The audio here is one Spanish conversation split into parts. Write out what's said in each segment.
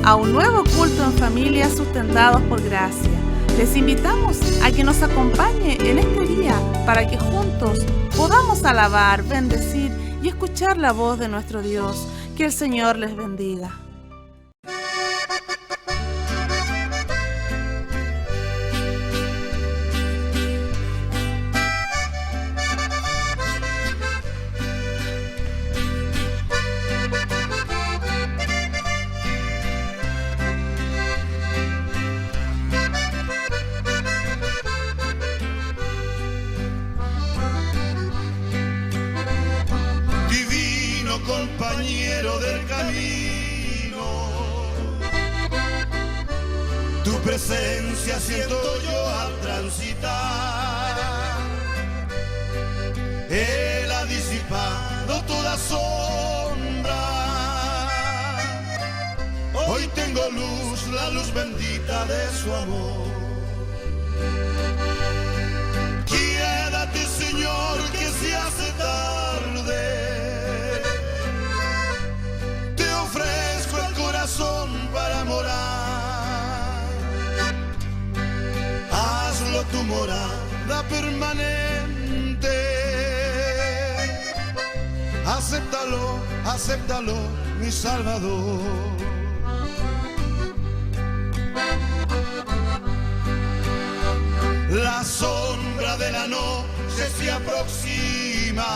a un nuevo culto en familia sustentados por gracia. Les invitamos a que nos acompañe en este día para que juntos podamos alabar, bendecir y escuchar la voz de nuestro Dios. Que el Señor les bendiga. Compañero del camino, tu presencia siento yo al transitar. Él ha disipado toda sombra. Hoy tengo luz, la luz bendita de su amor. Quédate, Señor, que se hace tarde. Para morar, hazlo tu morada permanente. Acéptalo, acéptalo, mi Salvador. La sombra de la noche se aproxima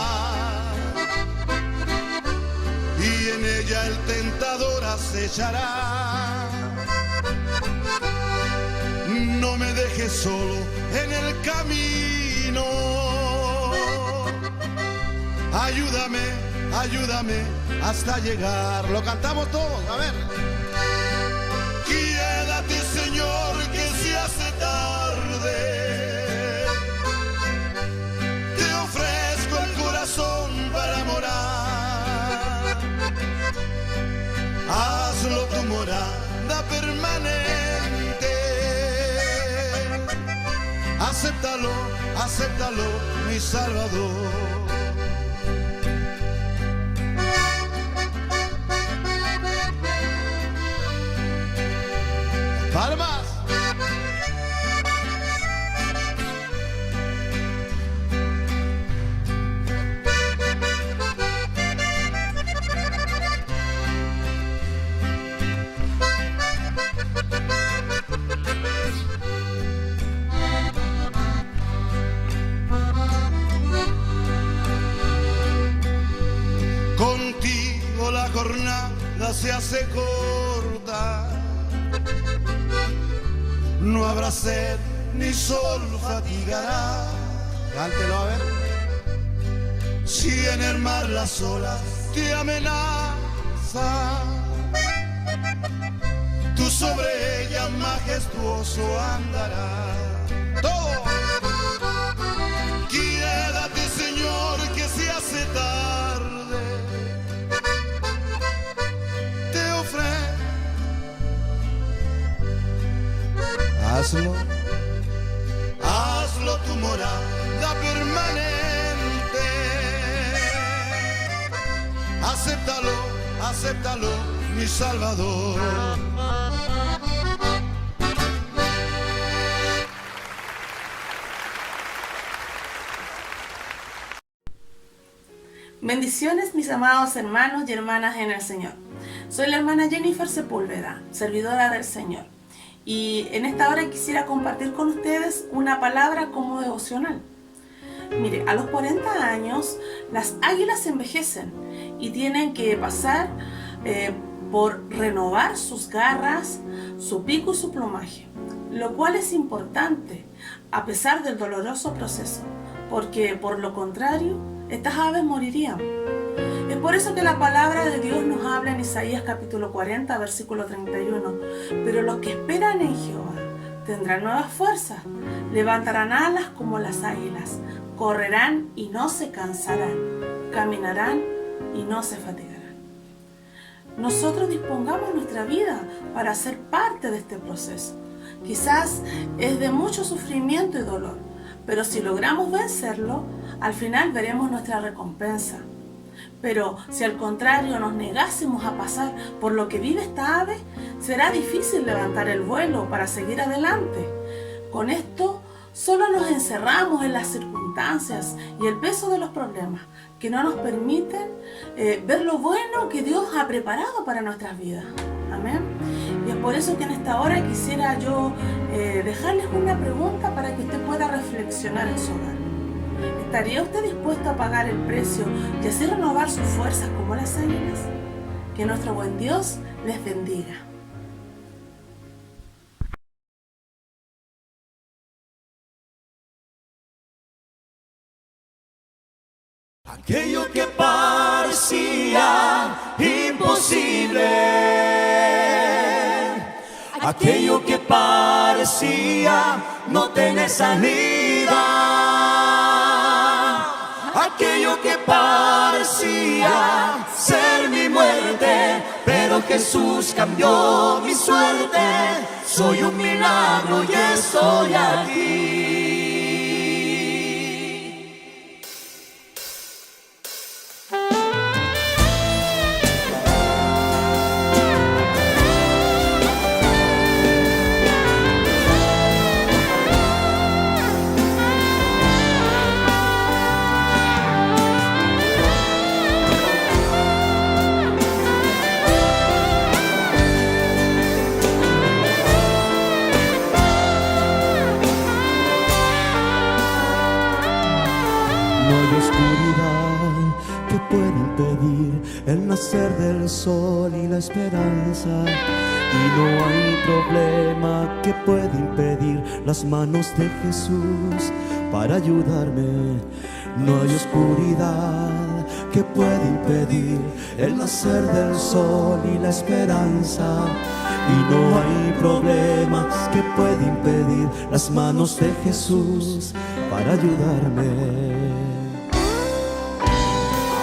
y en ella el tentador acechará. No me dejes solo en el camino. Ayúdame, ayúdame hasta llegar. Lo cantamos todos, a ver. Quédate, Señor, que se hace tarde. Te ofrezco el corazón para morar. Hazlo tu morada permanente. Acéptalo, acéptalo, mi Salvador. ¡Palmas! Contigo la jornada se hace corta. No habrá sed ni sol fatigará. Cántelo a ver. Si en el mar las olas te amenazan, tú sobre ella majestuoso andarás. Todo. Quédate, Señor, que se hace tarde. Te ofrezco. Hazlo, hazlo tu morada permanente. Acéptalo, acéptalo, mi Salvador. Bendiciones, mis amados hermanos y hermanas en el Señor. Soy la hermana Jennifer Sepúlveda, servidora del Señor. Y en esta hora quisiera compartir con ustedes una palabra como devocional. Mire, a los 40 años las águilas envejecen y tienen que pasar por renovar sus garras, su pico y su plumaje, lo cual es importante a pesar del doloroso proceso, porque por lo contrario, estas aves morirían. Es por eso que la palabra de Dios nos habla en Isaías capítulo 40, versículo 31. Pero los que esperan en Jehová tendrán nuevas fuerzas, levantarán alas como las águilas, correrán y no se cansarán, caminarán y no se fatigarán. Nosotros dispongamos nuestra vida para ser parte de este proceso. Quizás es de mucho sufrimiento y dolor, pero si logramos vencerlo, al final veremos nuestra recompensa. Pero si al contrario nos negásemos a pasar por lo que vive esta ave, será difícil levantar el vuelo para seguir adelante. Con esto solo nos encerramos en las circunstancias y el peso de los problemas que no nos permiten ver lo bueno que Dios ha preparado para nuestras vidas. Amén. Y es por eso que en esta hora quisiera yo dejarles una pregunta para que usted pueda reflexionar en su hogar. ¿Estaría usted dispuesto a pagar el precio y así renovar sus fuerzas como las águilas? Que nuestro buen Dios les bendiga. Aquello que parecía imposible, aquello que parecía no tener salida, aquello que parecía ser mi muerte, pero Jesús cambió mi suerte. Soy un milagro y estoy aquí. El nacer del sol y la esperanza, y no hay problema que pueda impedir las manos de Jesús para ayudarme. No hay oscuridad que pueda impedir el nacer del sol y la esperanza, y no hay problema que pueda impedir las manos de Jesús para ayudarme.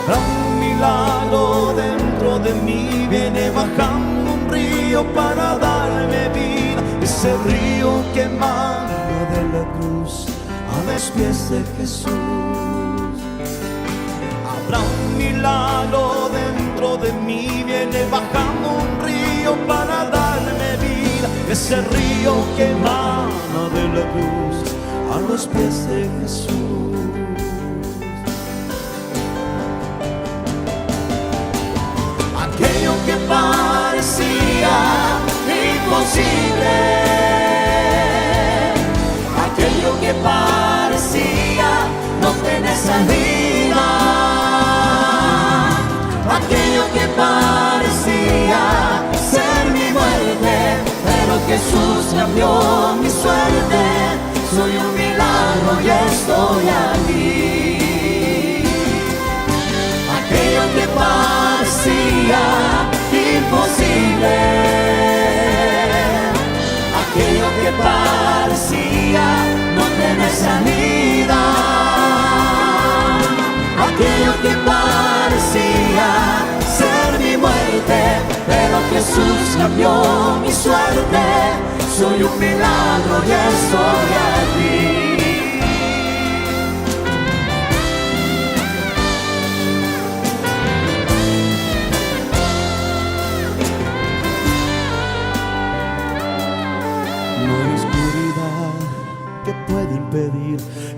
Habrá un milagro dentro de mí, viene bajando un río para darme vida, ese río que emana de la cruz a los pies de Jesús. Habrá un milagro dentro de mí, viene bajando un río para darme vida, ese río que emana de la cruz a los pies de Jesús. Aquello que parecía imposible, aquello que parecía no tener salida, aquello que parecía ser mi muerte, pero Jesús cambió mi suerte. Soy un milagro y estoy aquí. Aquello que parecía imposible, aquello que parecía no tener salida, aquello que parecía ser mi muerte, pero Jesús cambió mi suerte. Soy un milagro y estoy aquí.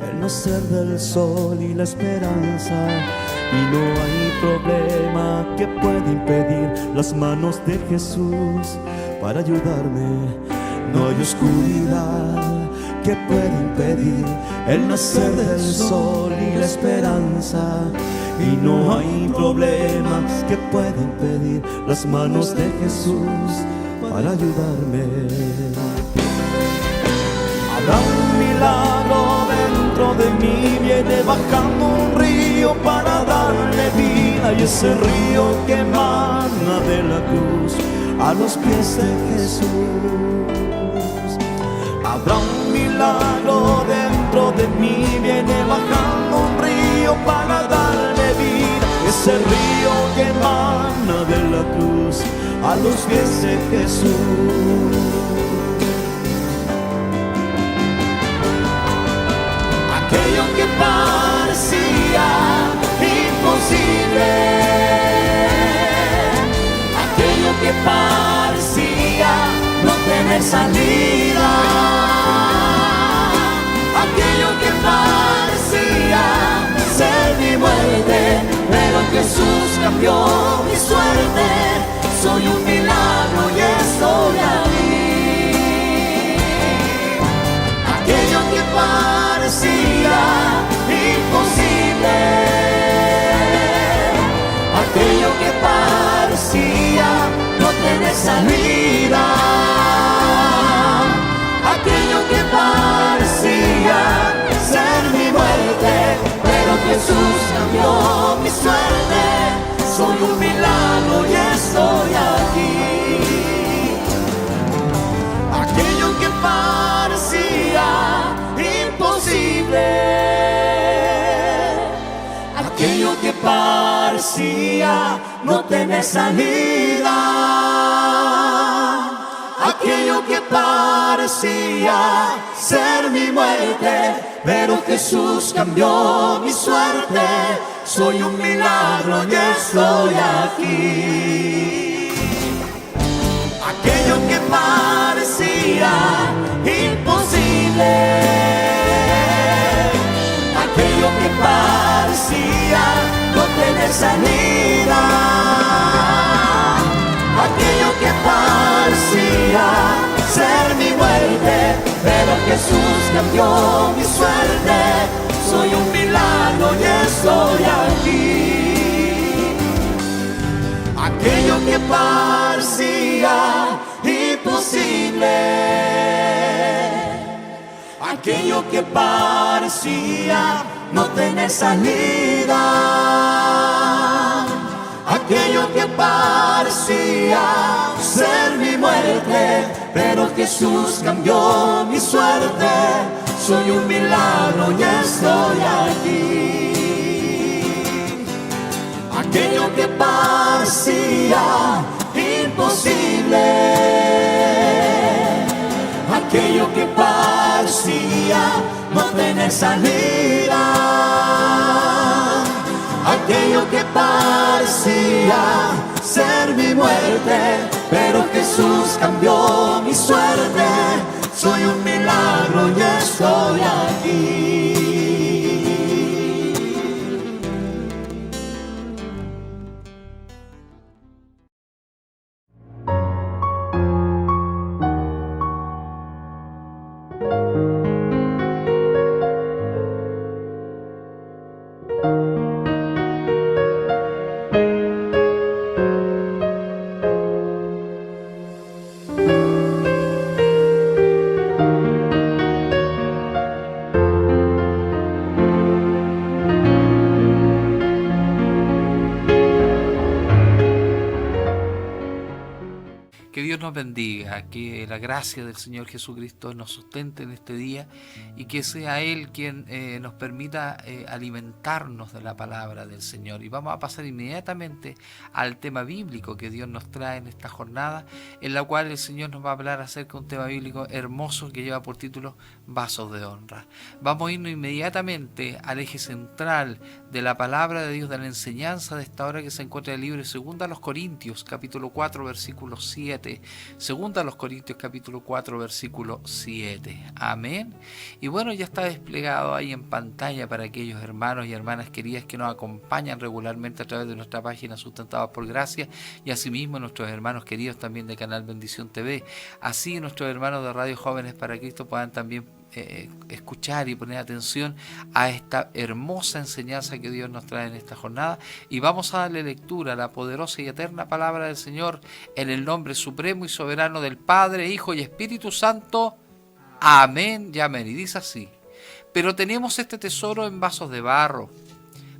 El nacer del sol y la esperanza, y no hay problema que pueda impedir las manos de Jesús para ayudarme. No hay oscuridad que pueda impedir el nacer del sol y la esperanza, y no hay problemas que pueda impedir las manos de Jesús para ayudarme. Habrá un milagro dentro de mí, viene bajando un río para darle vida, y ese río que emana de la cruz a los pies de Jesús. Habrá un milagro dentro de mí, viene bajando un río para darle vida, ese río que emana de la cruz a los pies de Jesús. Aquello que parecía imposible, aquello que parecía salida. Aquello que parecía ser mi muerte, pero Jesús cambió mi suerte. Soy un milagro y estoy aquí. Aquello que parecía imposible, aquello que parecía no tener salida, aquello que parecía ser mi muerte, pero Jesús cambió mi suerte. Soy un milagro y estoy aquí. Aquello que parecía imposible, aquello que parecía no tener salida, aquello que parecía ser mi muerte, pero Jesús cambió mi suerte. Soy un milagro y estoy aquí. Aquello que parecía imposible, aquello que parecía no tener salida, aquello que parecía ser mi muerte, pero Jesús cambió mi suerte. Soy un milagro y estoy aquí. Aquello que parecía imposible, aquello que parecía no tener salida, aquello que parecía ser mi muerte, pero Jesús cambió mi suerte. Soy un milagro y estoy aquí. Aquello que parecía imposible, aquello que parecía no tener salida, aquello que parecía ser mi muerte, pero Jesús cambió mi suerte. Soy un milagro y estoy aquí. Nos bendiga, que la gracia del Señor Jesucristo nos sustente en este día y que sea Él quien nos permita alimentarnos de la palabra del Señor. Y vamos a pasar inmediatamente al tema bíblico que Dios nos trae en esta jornada, en la cual el Señor nos va a hablar acerca de un tema bíblico hermoso que lleva por título Vasos de Honra. Vamos a irnos inmediatamente al eje central de la palabra de Dios, de la enseñanza de esta hora, que se encuentra en el libro de 2 Corintios, capítulo 4, versículo 7. 2 Corintios capítulo 4 versículo 7. Amén. Y bueno, ya está desplegado ahí en pantalla para aquellos hermanos y hermanas queridas que nos acompañan regularmente a través de nuestra página Sustentados por Gracia, y asimismo nuestros hermanos queridos también de Canal Bendición TV. Así nuestros hermanos de Radio Jóvenes para Cristo puedan también escuchar y poner atención a esta hermosa enseñanza que Dios nos trae en esta jornada. Y vamos a darle lectura a la poderosa y eterna palabra del Señor en el nombre supremo y soberano del Padre, Hijo y Espíritu Santo. Amén y amén. Y dice así: pero tenemos este tesoro en vasos de barro,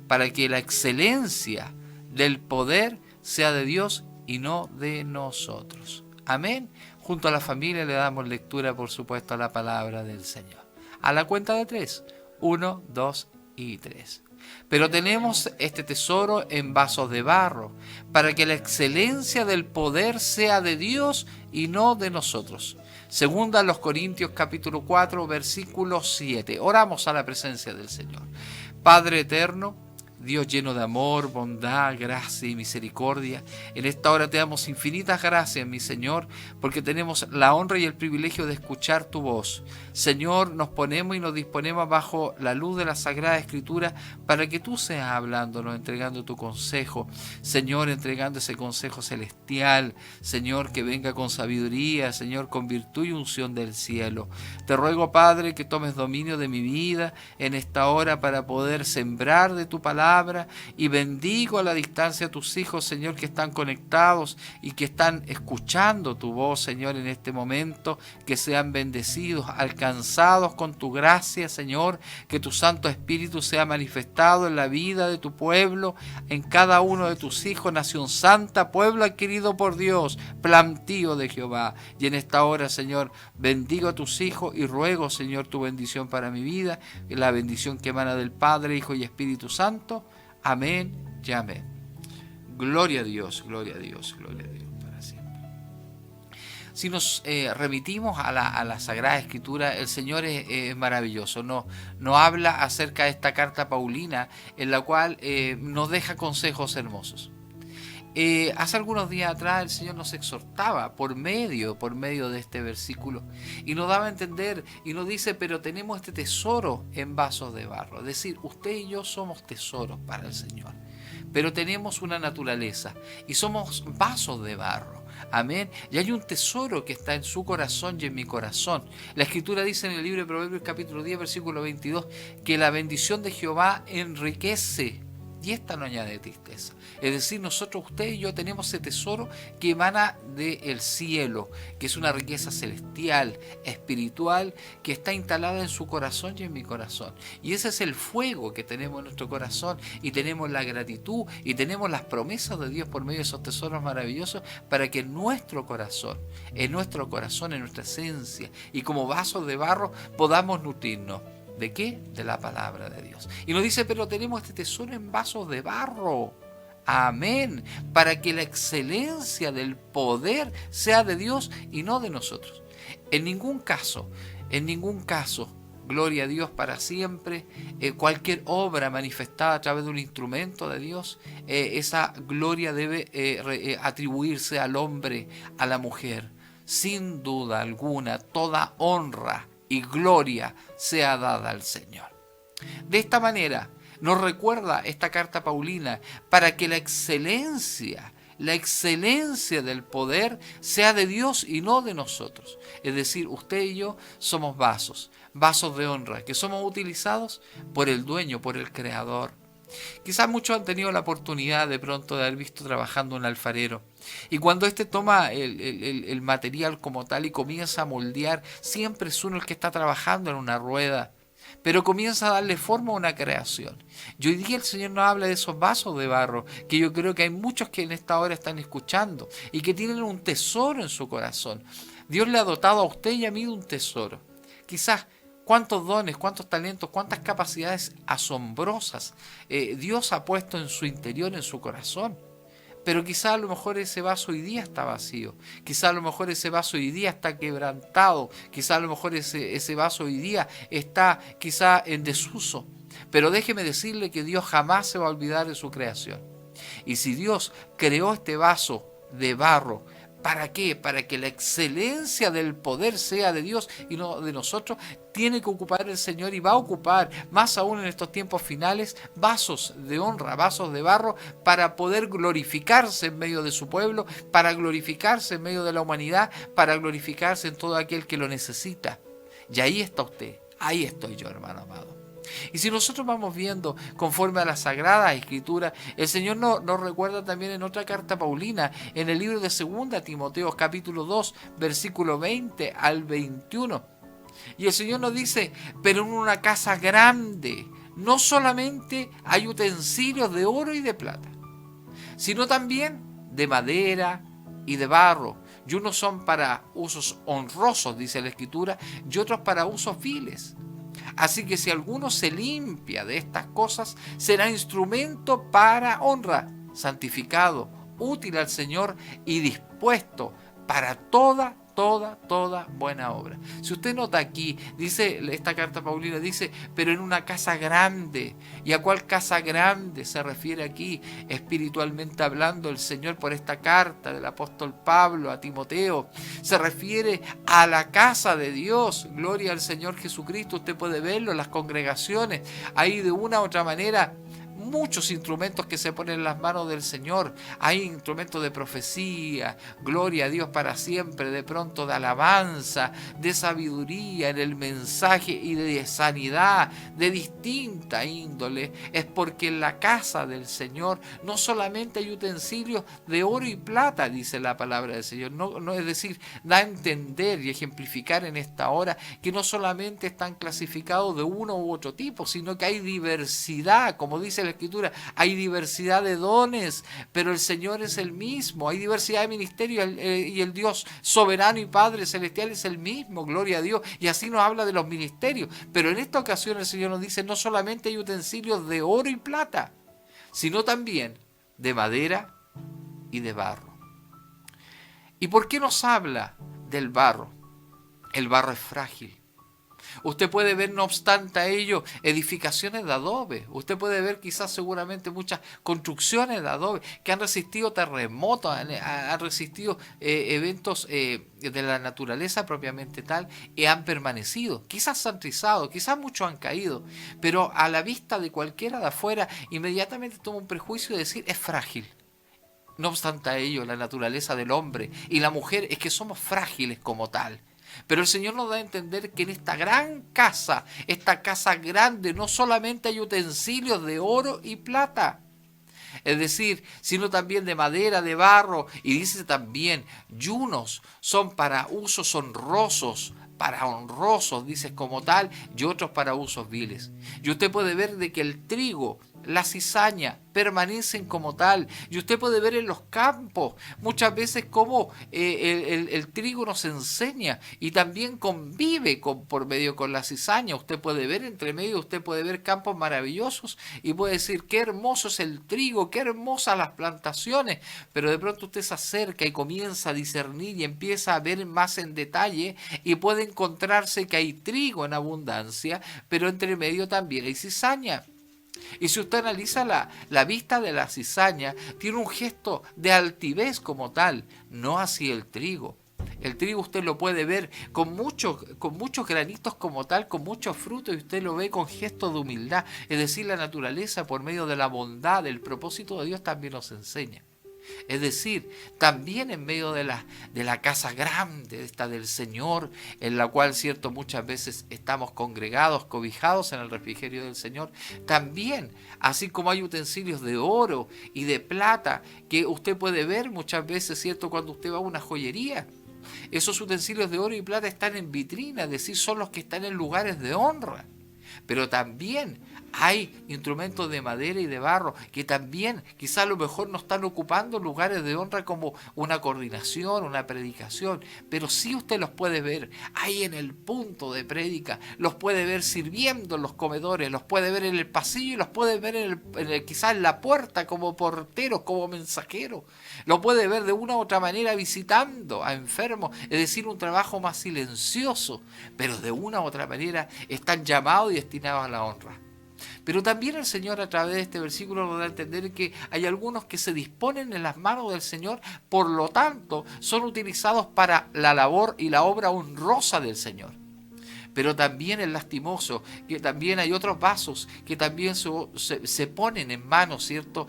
para que la excelencia del poder sea de Dios y no de nosotros. Amén. Junto a la familia le damos lectura, por supuesto, a la palabra del Señor. A la cuenta de 3. 1, 2 y 3. Pero tenemos este tesoro en vasos de barro, para que la excelencia del poder sea de Dios y no de nosotros. 2 Corintios capítulo 4, versículo 7. Oramos a la presencia del Señor. Padre eterno, Dios lleno de amor, bondad, gracia y misericordia, en esta hora te damos infinitas gracias, mi Señor, porque tenemos la honra y el privilegio de escuchar tu voz. Señor, nos ponemos y nos disponemos bajo la luz de la Sagrada Escritura para que tú seas hablándonos, entregando tu consejo. Señor, entregando ese consejo celestial. Señor, que venga con sabiduría, Señor, con virtud y unción del cielo. Te ruego, Padre, que tomes dominio de mi vida en esta hora para poder sembrar de tu palabra, y bendigo a la distancia a tus hijos, Señor, que están conectados y que están escuchando tu voz, Señor, en este momento, que sean bendecidos, alcanzados con tu gracia, Señor, que tu Santo Espíritu sea manifestado en la vida de tu pueblo, en cada uno de tus hijos, nación santa, pueblo adquirido por Dios, plantío de Jehová. Y en esta hora, Señor, bendigo a tus hijos y ruego, Señor, tu bendición para mi vida, la bendición que emana del Padre, Hijo y Espíritu Santo. Amén y amén. Gloria a Dios, gloria a Dios, gloria a Dios para siempre. Si nos remitimos a la Sagrada Escritura, el Señor es maravilloso. Nos habla acerca de esta carta paulina en la cual nos deja consejos hermosos. Hace algunos días atrás el Señor nos exhortaba por medio de este versículo y nos daba a entender y nos dice, pero tenemos este tesoro en vasos de barro. Es decir, usted y yo somos tesoros para el Señor, pero tenemos una naturaleza y somos vasos de barro. Amén. Y hay un tesoro que está en su corazón y en mi corazón. La Escritura dice en el libro de Proverbios capítulo 10 versículo 22 que la bendición de Jehová enriquece y esta no añade tristeza. Es decir, nosotros, usted y yo, tenemos ese tesoro que emana del cielo, que es una riqueza celestial, espiritual, que está instalada en su corazón y en mi corazón. Y ese es el fuego que tenemos en nuestro corazón, y tenemos la gratitud, y tenemos las promesas de Dios por medio de esos tesoros maravillosos, para que en nuestra esencia, y como vasos de barro, podamos nutrirnos. ¿De qué? De la palabra de Dios. Y nos dice, pero tenemos este tesoro en vasos de barro. Amén. Para que la excelencia del poder sea de Dios y no de nosotros. En ningún caso, gloria a Dios para siempre, cualquier obra manifestada a través de un instrumento de Dios, esa gloria debe atribuirse al hombre, a la mujer. Sin duda alguna, toda honra y gloria sea dada al Señor. De esta manera nos recuerda esta carta paulina para que la excelencia del poder sea de Dios y no de nosotros. Es decir, usted y yo somos vasos de honra, que somos utilizados por el dueño, por el creador. Quizás muchos han tenido la oportunidad de pronto de haber visto trabajando un alfarero, y cuando éste toma el material como tal y comienza a moldear, siempre es uno el que está trabajando en una rueda, pero comienza a darle forma a una creación. Y hoy día el Señor nos habla de esos vasos de barro, que yo creo que hay muchos que en esta hora están escuchando y que tienen un tesoro en su corazón. Dios le ha dotado a usted y a mí de un tesoro. Quizás cuántos dones, cuántos talentos, cuántas capacidades asombrosas Dios ha puesto en su interior, en su corazón. Pero quizá a lo mejor ese vaso hoy día está vacío, quizá a lo mejor ese vaso hoy día está quebrantado, quizá a lo mejor ese vaso hoy día está quizá en desuso. Pero déjeme decirle que Dios jamás se va a olvidar de su creación. Y si Dios creó este vaso de barro, ¿para qué? Para que la excelencia del poder sea de Dios y no de nosotros, tiene que ocupar el Señor y va a ocupar, más aún en estos tiempos finales, vasos de honra, vasos de barro, para poder glorificarse en medio de su pueblo, para glorificarse en medio de la humanidad, para glorificarse en todo aquel que lo necesita. Y ahí está usted, ahí estoy yo, hermano amado. Y si nosotros vamos viendo conforme a la Sagrada Escritura, el Señor nos recuerda también en otra carta paulina, en el libro de 2 Timoteo capítulo 2, versículo 20 al 21. Y el Señor nos dice, pero en una casa grande no solamente hay utensilios de oro y de plata, sino también de madera y de barro, y unos son para usos honrosos, dice la Escritura, y otros para usos viles. Así que si alguno se limpia de estas cosas, será instrumento para honra, santificado, útil al Señor y dispuesto para toda toda buena obra. Si usted nota aquí, dice esta carta paulina, dice, pero en una casa grande. ¿Y a cuál casa grande se refiere aquí, espiritualmente hablando, el Señor por esta carta del apóstol Pablo a Timoteo? Se refiere a la casa de Dios. Gloria al Señor Jesucristo. Usted puede verlo en las congregaciones. Hay de una u otra manera muchos instrumentos que se ponen en las manos del Señor. Hay instrumentos de profecía, gloria a Dios para siempre, de pronto de alabanza, de sabiduría en el mensaje y de sanidad, de distinta índole. Es porque en la casa del Señor no solamente hay utensilios de oro y plata, dice la palabra del Señor. No, es decir, da a entender y ejemplificar en esta hora que no solamente están clasificados de uno u otro tipo, sino que hay diversidad, como dice la Escritura, hay diversidad de dones, pero el Señor es el mismo. Hay diversidad de ministerios y el Dios soberano y Padre celestial es el mismo, gloria a Dios, y así nos habla de los ministerios. Pero en esta ocasión el Señor nos dice, no solamente hay utensilios de oro y plata, sino también de madera y de barro. ¿Y por qué nos habla del barro? El barro es frágil. Usted puede ver, no obstante a ello, edificaciones de adobe. Usted puede ver quizás seguramente muchas construcciones de adobe que han resistido terremotos, han resistido eventos de la naturaleza propiamente tal, y han permanecido. Quizás se han trizado, quizás muchos han caído, pero a la vista de cualquiera de afuera, inmediatamente toma un prejuicio de decir, es frágil. No obstante a ello, la naturaleza del hombre y la mujer es que somos frágiles como tal. Pero el Señor nos da a entender que en esta gran casa, esta casa grande, no solamente hay utensilios de oro y plata, es decir, sino también de madera, de barro, y dice también, yunos son para usos honrosos, para honrosos, dice como tal, y otros para usos viles. Y usted puede ver de que el trigo, la cizaña permanecen como tal, y usted puede ver en los campos muchas veces cómo el trigo nos enseña y también convive por medio con la cizaña. Usted puede ver entre medio, usted puede ver campos maravillosos y puede decir qué hermoso es el trigo, qué hermosas las plantaciones, pero de pronto usted se acerca y comienza a discernir y empieza a ver más en detalle y puede encontrarse que hay trigo en abundancia, pero entre medio también hay cizaña. Y si usted analiza la vista de la cizaña, tiene un gesto de altivez como tal, no así el trigo. El trigo usted lo puede ver con muchos granitos como tal, con muchos frutos, y usted lo ve con gestos de humildad. Es decir, la naturaleza por medio de la bondad, el propósito de Dios también nos enseña. Es decir, también en medio de la casa grande, esta del Señor, en la cual, cierto, muchas veces estamos congregados, cobijados en el refrigerio del Señor, también, así como hay utensilios de oro y de plata, que usted puede ver muchas veces, cierto, cuando usted va a una joyería. Esos utensilios de oro y plata están en vitrina, es decir, son los que están en lugares de honra. Pero también hay instrumentos de madera y de barro que también quizá a lo mejor no están ocupando lugares de honra como una coordinación, una predicación, pero sí usted los puede ver ahí en el punto de prédica, los puede ver sirviendo en los comedores, los puede ver en el pasillo y los puede ver quizá en la puerta como porteros, como mensajeros, lo puede ver de una u otra manera visitando a enfermos, es decir, un trabajo más silencioso, pero de una u otra manera están llamados y destinados a la honra. Pero también el Señor a través de este versículo nos da a entender que hay algunos que se disponen en las manos del Señor, por lo tanto son utilizados para la labor y la obra honrosa del Señor. Pero también es lastimoso que también hay otros vasos que también se ponen en manos, ¿cierto?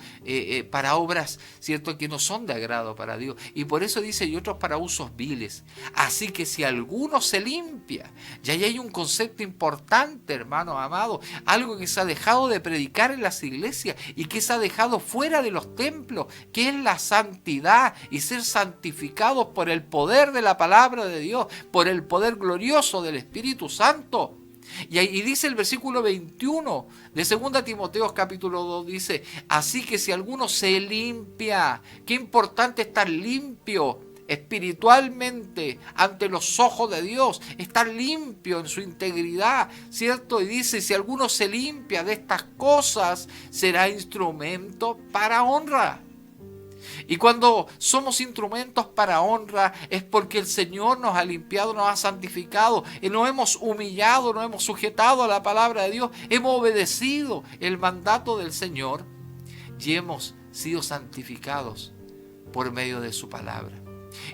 Para obras, ¿cierto? Que no son de agrado para Dios. Y por eso dice, y otros para usos viles. Así que si alguno se limpia, y ahí hay un concepto importante, hermanos amados, algo que se ha dejado de predicar en las iglesias y que se ha dejado fuera de los templos, que es la santidad y ser santificados por el poder de la palabra de Dios, por el poder glorioso del Espíritu Santo. Y dice el versículo 21 de 2 Timoteo capítulo 2, dice, así que si alguno se limpia, qué importante estar limpio espiritualmente ante los ojos de Dios, estar limpio en su integridad, ¿cierto? Y dice, si alguno se limpia de estas cosas, será instrumento para honra. Y cuando somos instrumentos para honra es porque el Señor nos ha limpiado, nos ha santificado, y nos hemos humillado, nos hemos sujetado a la palabra de Dios, hemos obedecido el mandato del Señor y hemos sido santificados por medio de su palabra.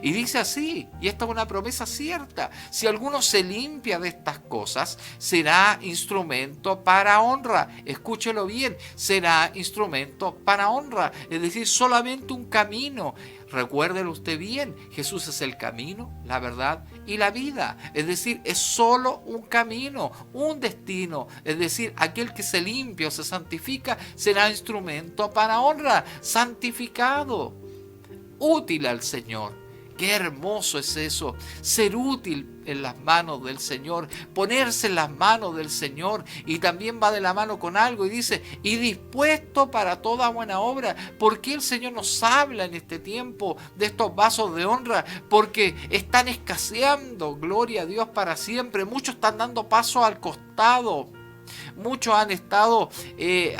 Y dice así, y esta es una promesa cierta: si alguno se limpia de estas cosas, será instrumento para honra. Escúchelo bien, será instrumento para honra. Es decir, solamente un camino. Recuérdelo usted bien, Jesús es el camino, la verdad y la vida. Es decir, es solo un camino, un destino. Es decir, aquel que se limpia o se santifica será instrumento para honra, santificado, útil al Señor. Qué hermoso es eso, ser útil en las manos del Señor, ponerse en las manos del Señor. Y también va de la mano con algo y dice, y dispuesto para toda buena obra. ¿Por qué el Señor nos habla en este tiempo de estos vasos de honra? Porque están escaseando, gloria a Dios, para siempre. Muchos están dando paso al costado. Muchos han estado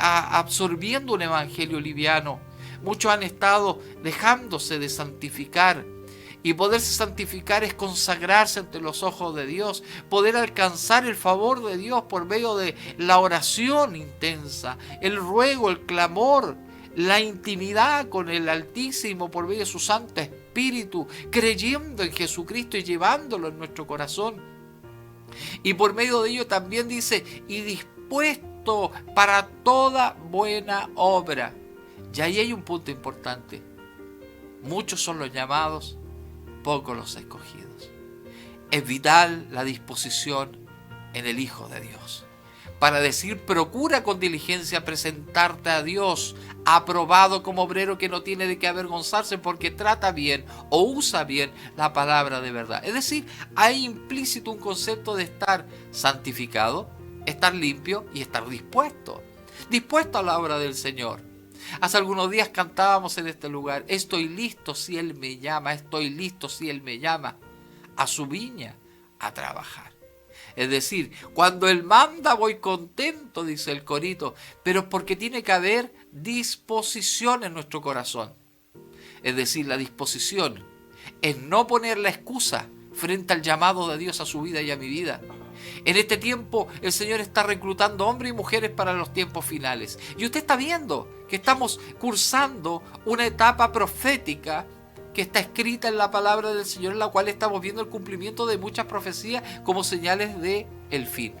absorbiendo un evangelio liviano. Muchos han estado dejándose de santificar. Y poderse santificar es consagrarse ante los ojos de Dios, poder alcanzar el favor de Dios por medio de la oración intensa, el ruego, el clamor, la intimidad con el Altísimo por medio de su Santo Espíritu, creyendo en Jesucristo y llevándolo en nuestro corazón. Y por medio de ello también dice, y dispuesto para toda buena obra. Y ahí hay un punto importante. Muchos son los llamados, pocos los escogidos. Es vital la disposición en el Hijo de Dios para decir, procura con diligencia presentarte a Dios aprobado como obrero que no tiene de qué avergonzarse, porque trata bien o usa bien la palabra de verdad. Es decir, hay implícito un concepto de estar santificado, estar limpio y estar dispuesto a la obra del Señor. Hace algunos días cantábamos en este lugar, estoy listo si Él me llama, estoy listo si Él me llama a su viña a trabajar. Es decir, cuando Él manda voy contento, dice el corito, pero es porque tiene que haber disposición en nuestro corazón. Es decir, la disposición es no poner la excusa frente al llamado de Dios a su vida y a mi vida. En este tiempo el Señor está reclutando hombres y mujeres para los tiempos finales. Y usted está viendo que estamos cursando una etapa profética que está escrita en la palabra del Señor, en la cual estamos viendo el cumplimiento de muchas profecías como señales del fin.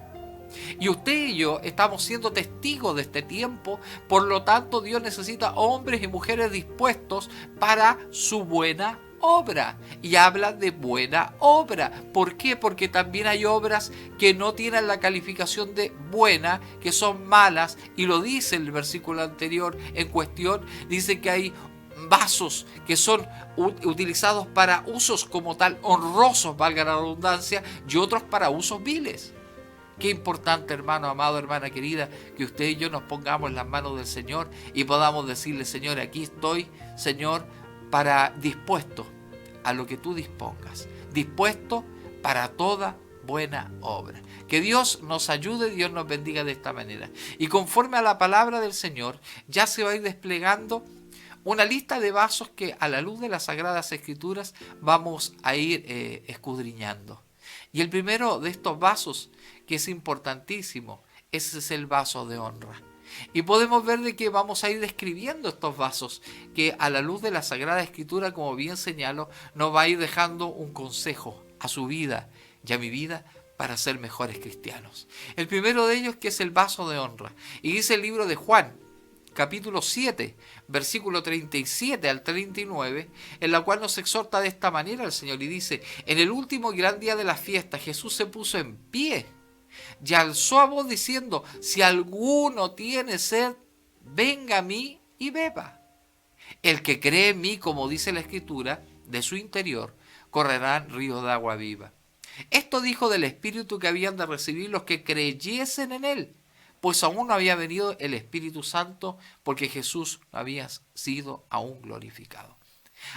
Y usted y yo estamos siendo testigos de este tiempo, por lo tanto Dios necesita hombres y mujeres dispuestos para su buena obra. Y habla de buena obra. ¿Por qué? Porque también hay obras que no tienen la calificación de buena, que son malas, y lo dice el versículo anterior en cuestión, dice que hay vasos que son utilizados para usos como tal honrosos, valga la redundancia, y otros para usos viles. Qué importante, hermano amado, hermana querida, que usted y yo nos pongamos en las manos del Señor y podamos decirle, Señor, aquí estoy, Señor, para dispuesto a lo que tú dispongas, dispuesto para toda buena obra. Que Dios nos ayude, Dios nos bendiga de esta manera. Y conforme a la palabra del Señor, ya se va a ir desplegando una lista de vasos que a la luz de las Sagradas Escrituras vamos a ir escudriñando. Y el primero de estos vasos, que es importantísimo, ese es el vaso de honra. Y podemos ver de que vamos a ir describiendo estos vasos, que a la luz de la Sagrada Escritura, como bien señalo, nos va a ir dejando un consejo a su vida y a mi vida para ser mejores cristianos. El primero de ellos, que es el vaso de honra. Y dice el libro de Juan, capítulo 7, versículo 37 al 39, en la cual nos exhorta de esta manera el Señor y dice, en el último y gran día de la fiesta, Jesús se puso en pie y alzó a voz diciendo, si alguno tiene sed, venga a mí y beba. El que cree en mí, como dice la Escritura, de su interior correrán ríos de agua viva. Esto dijo del Espíritu que habían de recibir los que creyesen en él, pues aún no había venido el Espíritu Santo, porque Jesús no había sido aún glorificado.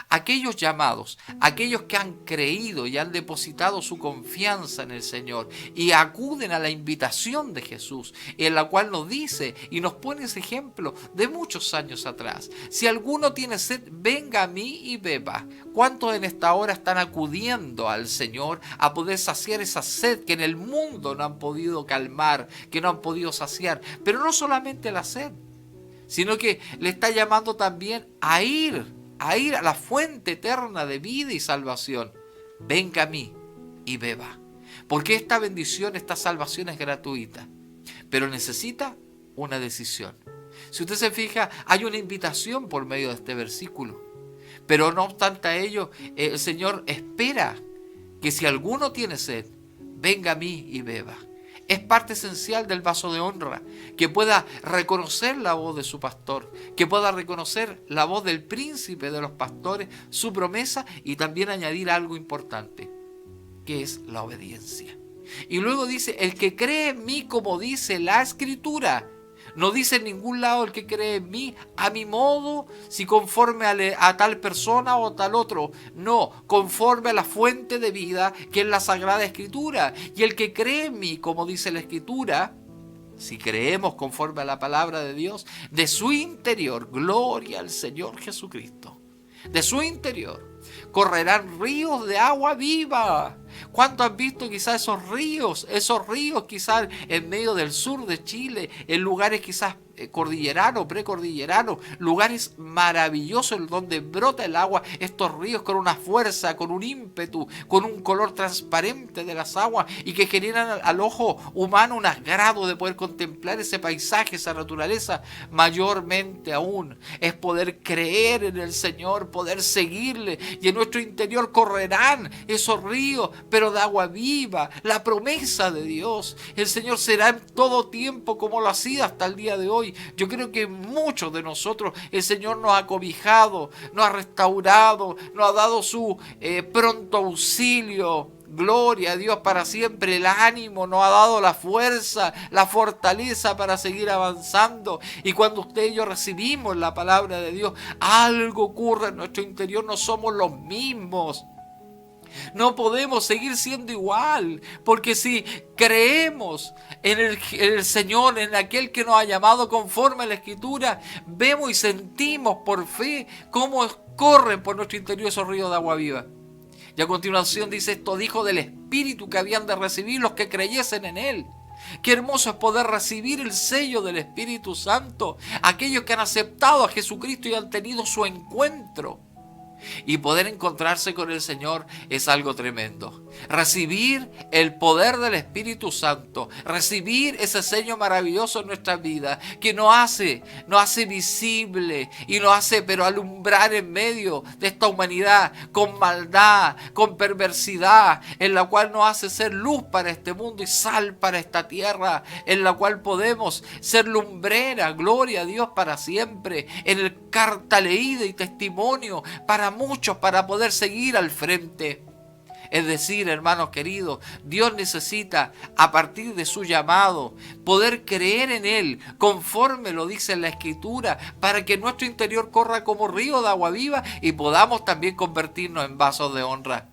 Aquellos llamados, aquellos que han creído y han depositado su confianza en el Señor y acuden a la invitación de Jesús, en la cual nos dice y nos pone ese ejemplo de muchos años atrás: si alguno tiene sed, venga a mí y beba. ¿Cuántos en esta hora están acudiendo al Señor a poder saciar esa sed que en el mundo no han podido calmar, que no han podido saciar? Pero no solamente la sed, sino que le está llamando también a ir a la fuente eterna de vida y salvación. Venga a mí y beba. Porque esta bendición, esta salvación es gratuita, pero necesita una decisión. Si usted se fija, hay una invitación por medio de este versículo, pero no obstante a ello, el Señor espera que si alguno tiene sed, venga a mí y beba. Es parte esencial del vaso de honra, que pueda reconocer la voz de su pastor, que pueda reconocer la voz del príncipe de los pastores, su promesa, y también añadir algo importante, que es la obediencia. Y luego dice: el que cree en mí, como dice la Escritura. No dice en ningún lado el que cree en mí a mi modo, si conforme a tal persona o tal otro. No, conforme a la fuente de vida que es la Sagrada Escritura. Y el que cree en mí, como dice la Escritura, si creemos conforme a la palabra de Dios, de su interior, gloria al Señor Jesucristo, de su interior correrán ríos de agua viva. ¿Cuánto han visto quizás esos ríos quizás en medio del sur de Chile, en lugares quizás cordilleranos, precordilleranos, lugares maravillosos donde brota el agua, estos ríos con una fuerza, con un ímpetu, con un color transparente de las aguas, y que generan al ojo humano un agrado de poder contemplar ese paisaje, esa naturaleza? Mayormente aún es poder creer en el Señor, poder seguirle, y en nuestro interior correrán esos ríos, pero de agua viva, la promesa de Dios. El Señor será en todo tiempo como lo hacía hasta el día de hoy. Yo creo que muchos de nosotros el Señor nos ha cobijado, nos ha restaurado, nos ha dado su pronto auxilio. Gloria a Dios para siempre, el ánimo, nos ha dado la fuerza, la fortaleza para seguir avanzando. Y cuando usted y yo recibimos la palabra de Dios, algo ocurre en nuestro interior, no somos los mismos. No podemos seguir siendo igual, porque si creemos en el Señor, en aquel que nos ha llamado conforme a la Escritura, vemos y sentimos por fe cómo corren por nuestro interior esos ríos de agua viva. Y a continuación dice: esto dijo del Espíritu que habían de recibir los que creyesen en Él. Qué hermoso es poder recibir el sello del Espíritu Santo, aquellos que han aceptado a Jesucristo y han tenido su encuentro. Y poder encontrarse con el Señor es algo tremendo. Recibir el poder del Espíritu Santo, recibir ese sello maravilloso en nuestras vidas, que nos hace visible y nos hace pero alumbrar en medio de esta humanidad con maldad, con perversidad, en la cual nos hace ser luz para este mundo y sal para esta tierra, en la cual podemos ser lumbrera, gloria a Dios para siempre, en el carta leída y testimonio para muchos, para poder seguir al frente. Es decir, hermanos queridos, Dios necesita, a partir de su llamado, poder creer en Él, conforme lo dice la Escritura, para que nuestro interior corra como río de agua viva y podamos también convertirnos en vasos de honra.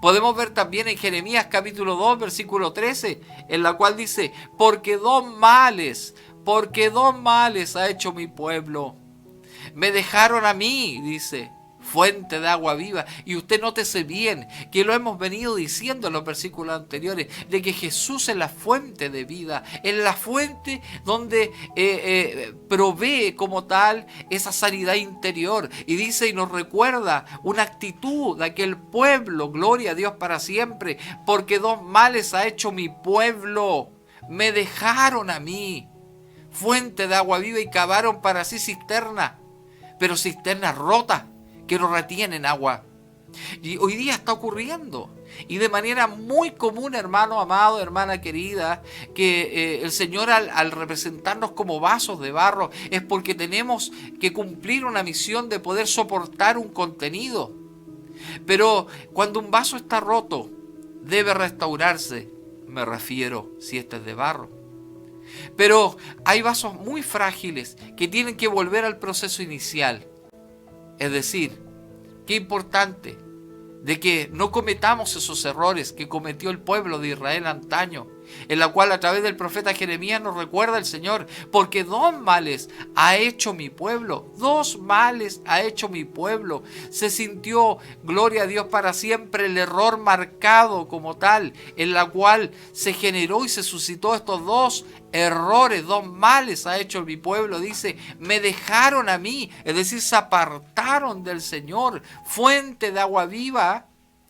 Podemos ver también en Jeremías capítulo 2, versículo 13, en la cual dice: porque dos males ha hecho mi pueblo. Me dejaron a mí, dice, fuente de agua viva. Y usted nótese bien que lo hemos venido diciendo en los versículos anteriores, de que Jesús es la fuente de vida, es la fuente donde provee como tal esa sanidad interior. Y dice y nos recuerda una actitud de aquel pueblo, gloria a Dios para siempre: porque dos males ha hecho mi pueblo, me dejaron a mí, fuente de agua viva, y cavaron para sí cisterna, pero cisternas rotas que no retienen agua. Y hoy día está ocurriendo, y de manera muy común, hermano amado, hermana querida, que el Señor al representarnos como vasos de barro es porque tenemos que cumplir una misión de poder soportar un contenido. Pero cuando un vaso está roto, debe restaurarse, me refiero si este es de barro. Pero hay vasos muy frágiles que tienen que volver al proceso inicial. Es decir, Qué importante de que no cometamos esos errores que cometió el pueblo de Israel antaño, en la cual a través del profeta Jeremías nos recuerda el Señor, porque 2 males ha hecho mi pueblo, 2 males ha hecho mi pueblo. Se sintió, gloria a Dios para siempre, el error marcado como tal, en la cual se generó y se suscitó estos 2 errores, 2 males ha hecho mi pueblo. Dice, me dejaron a mí, es decir, se apartaron del Señor, fuente de agua viva,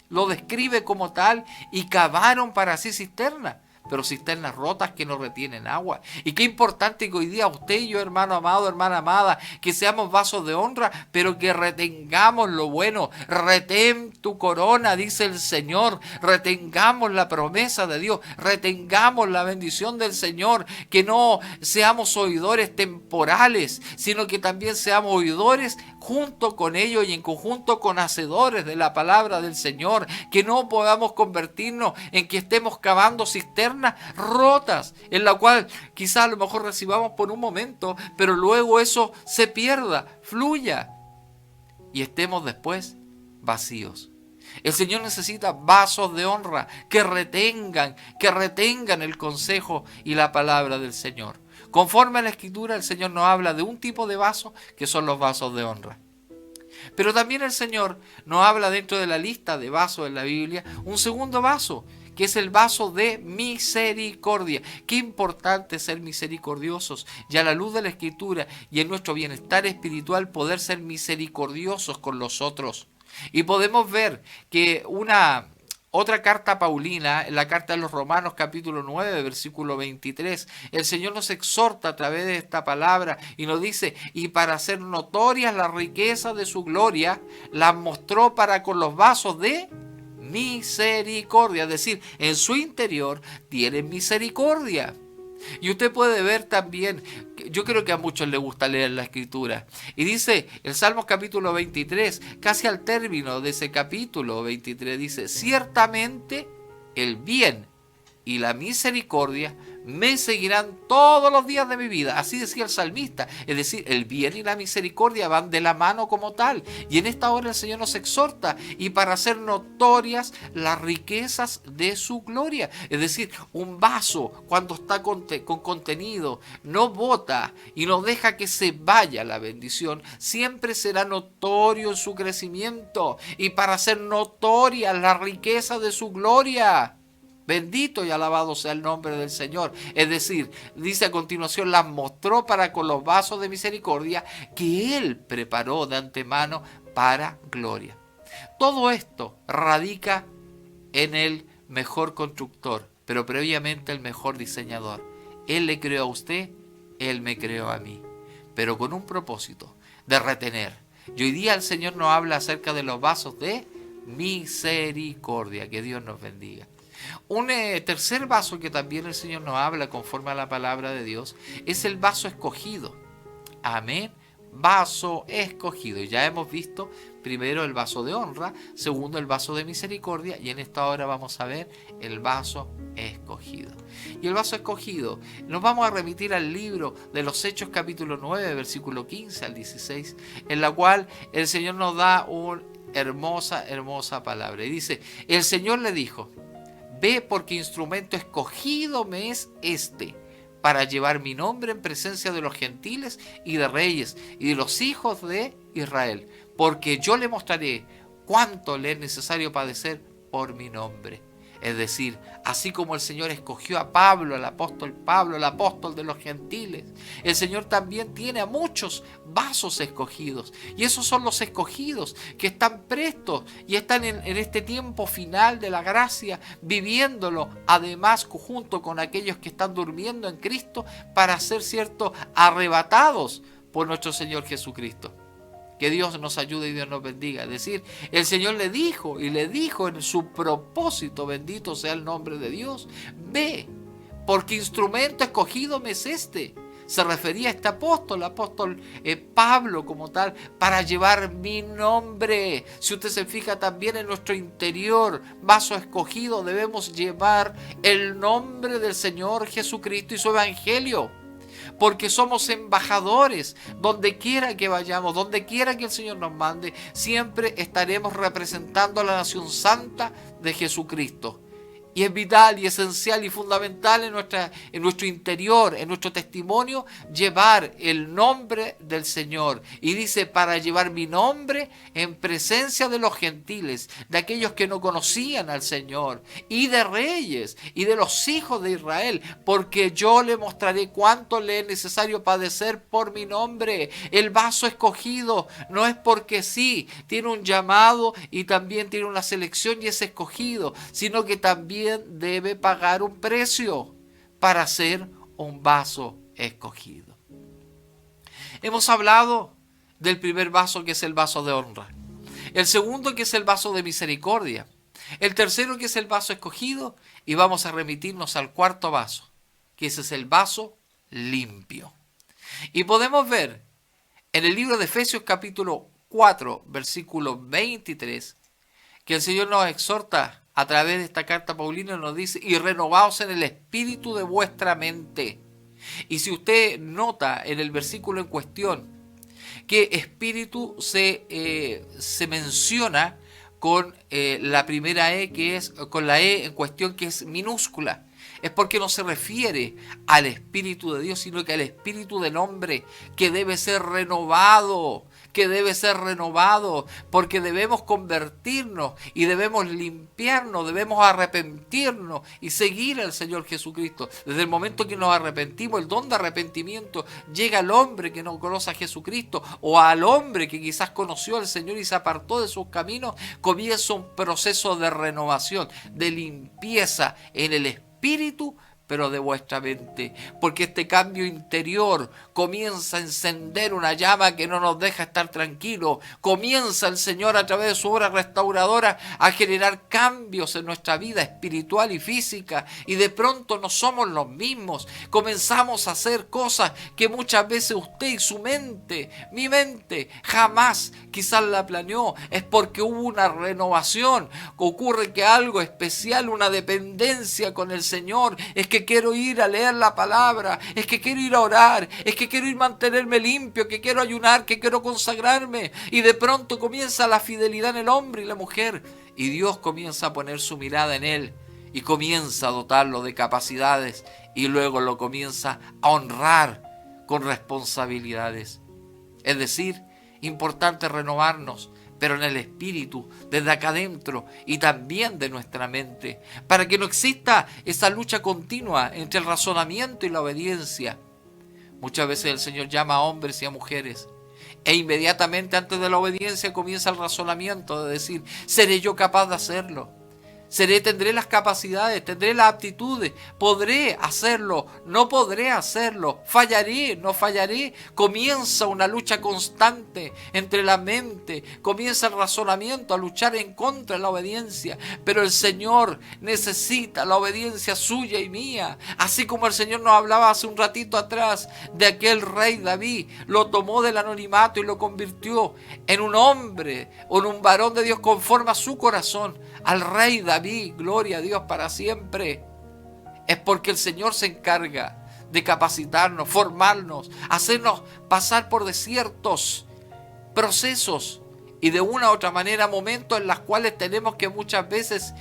lo describe como tal, y cavaron para sí cisternas, pero cisternas rotas que no retienen agua. Y qué importante que hoy día usted y yo, hermano amado, hermana amada, que seamos vasos de honra, pero que retengamos lo bueno. Retén tu corona, dice el Señor. Retengamos la promesa de Dios, retengamos la bendición del Señor, que no seamos oidores temporales, sino que también seamos oidores junto con ellos y en conjunto con hacedores de la palabra del Señor. Que no podamos convertirnos en que estemos cavando cisternas rotas, en la cual quizás a lo mejor recibamos por un momento, pero luego eso se pierda, fluya, y estemos después vacíos. El Señor necesita vasos de honra que retengan el consejo y la palabra del Señor. Conforme a la Escritura, el Señor nos habla de un tipo de vasos que son los vasos de honra. Pero también el Señor nos habla dentro de la lista de vasos en la Biblia, un segundo vaso, que es el vaso de misericordia. Qué importante ser misericordiosos, y a la luz de la Escritura y en nuestro bienestar espiritual poder ser misericordiosos con los otros. Y podemos ver que otra carta paulina, en la carta de los Romanos capítulo 9, versículo 23, el Señor nos exhorta a través de esta palabra y nos dice, y para hacer notorias las riquezas de su gloria, las mostró para con los vasos de misericordia, es decir, en su interior tiene misericordia. Y usted puede ver también, yo creo que a muchos les gusta leer la Escritura, y dice el Salmos capítulo 23, casi al término de ese capítulo 23, dice, ciertamente el bien y la misericordia me seguirán todos los días de mi vida. Así decía el salmista. Es decir, el bien y la misericordia van de la mano como tal. Y en esta hora el Señor nos exhorta, y para hacer notorias las riquezas de su gloria. Es decir, un vaso cuando está con contenido no bota y no deja que se vaya la bendición, siempre será notorio en su crecimiento, y para hacer notorias las riquezas de su gloria. Bendito y alabado sea el nombre del Señor. Es decir, dice a continuación, las mostró para con los vasos de misericordia que Él preparó de antemano para gloria. Todo esto radica en el mejor constructor, pero previamente el mejor diseñador. Él le creó a usted, Él me creó a mí, pero con un propósito de retener. Y hoy día el Señor nos habla acerca de los vasos de misericordia. Que Dios nos bendiga. Un tercer vaso que también el Señor nos habla conforme a la palabra de Dios es el vaso escogido. Amén. Vaso escogido. Ya hemos visto primero el vaso de honra, segundo el vaso de misericordia, y en esta hora vamos a ver el vaso escogido. Y el vaso escogido, nos vamos a remitir al libro de los Hechos capítulo 9, versículo 15 al 16, en la cual el Señor nos da una hermosa palabra. Y dice, el Señor le dijo, ve, porque instrumento escogido me es este, para llevar mi nombre en presencia de los gentiles y de reyes y de los hijos de Israel, porque yo le mostraré cuánto le es necesario padecer por mi nombre. Es decir, así como el Señor escogió a Pablo, el apóstol de los gentiles, el Señor también tiene a muchos vasos escogidos. Y esos son los escogidos que están prestos y están en este tiempo final de la gracia, viviéndolo, además junto con aquellos que están durmiendo en Cristo, para ser arrebatados por nuestro Señor Jesucristo. Que Dios nos ayude y Dios nos bendiga. Es decir, el Señor le dijo en su propósito, bendito sea el nombre de Dios, ve, porque instrumento escogido me es este. Se refería a este apóstol Pablo como tal, para llevar mi nombre. Si usted se fija también en nuestro interior, vaso escogido, debemos llevar el nombre del Señor Jesucristo y su evangelio. porque somos embajadores. Donde quiera que vayamos, donde quiera que el Señor nos mande, siempre estaremos representando a la nación santa de Jesucristo. Y es vital y esencial y fundamental en nuestro interior, en nuestro testimonio, llevar el nombre del Señor. Y dice, para llevar mi nombre en presencia de los gentiles, de aquellos que no conocían al Señor, y de reyes, y de los hijos de Israel, porque yo le mostraré cuánto le es necesario padecer por mi nombre. El vaso escogido no es porque sí, tiene un llamado y también tiene una selección y es escogido, sino que también debe pagar un precio para ser un vaso escogido. Hemos hablado del primer vaso, que es el vaso de honra, el segundo, que es el vaso de misericordia, el tercero, que es el vaso escogido, y vamos a remitirnos al cuarto vaso, que ese es el vaso limpio. Y podemos ver en el libro de Efesios capítulo 4 versículo 23 que el Señor nos exhorta a través de esta carta paulina, nos dice, y renovaos en el espíritu de vuestra mente. Y si usted nota en el versículo en cuestión que espíritu se menciona con la primera E, que es con la E en cuestión, que es minúscula, es porque no se refiere al Espíritu de Dios, sino que al espíritu del hombre, que debe ser renovado, porque debemos convertirnos y debemos limpiarnos, debemos arrepentirnos y seguir al Señor Jesucristo. Desde el momento que nos arrepentimos, el don de arrepentimiento llega al hombre que no conoce a Jesucristo, o al hombre que quizás conoció al Señor y se apartó de sus caminos. Comienza un proceso de renovación, de limpieza en el espíritu, pero de vuestra mente, porque este cambio interior comienza a encender una llama que no nos deja estar tranquilos. Comienza el Señor, a través de su obra restauradora, a generar cambios en nuestra vida espiritual y física, y de pronto no somos los mismos. Comenzamos a hacer cosas que muchas veces usted y su mente, mi mente, jamás quizás la planeó. Es porque hubo una renovación. Ocurre que algo especial, una dependencia con el Señor, es que quiero ir a leer la palabra, es que quiero ir a orar, es que quiero ir a mantenerme limpio, que quiero ayunar, que quiero consagrarme. Y de pronto comienza la fidelidad en el hombre y la mujer, y Dios comienza a poner su mirada en él y comienza a dotarlo de capacidades, y luego lo comienza a honrar con responsabilidades. Es decir, importante renovarnos, pero en el espíritu, desde acá adentro y también de nuestra mente, para que no exista esa lucha continua entre el razonamiento y la obediencia. Muchas veces el Señor llama a hombres y a mujeres, e inmediatamente antes de la obediencia comienza el razonamiento de decir, ¿seré yo capaz de hacerlo? Tendré las capacidades, tendré las aptitudes, podré hacerlo, no podré hacerlo, fallaré, no fallaré. Comienza una lucha constante entre la mente, comienza el razonamiento a luchar en contra de la obediencia, pero el Señor necesita la obediencia suya y mía, así como el Señor nos hablaba hace un ratito atrás de aquel rey David. Lo tomó del anonimato y lo convirtió en un hombre o en un varón de Dios conforme a su corazón, al rey David. Gloria a Dios para siempre. Es porque el Señor se encarga de capacitarnos, formarnos, hacernos pasar por ciertos procesos y de una u otra manera momentos en los cuales tenemos que muchas veces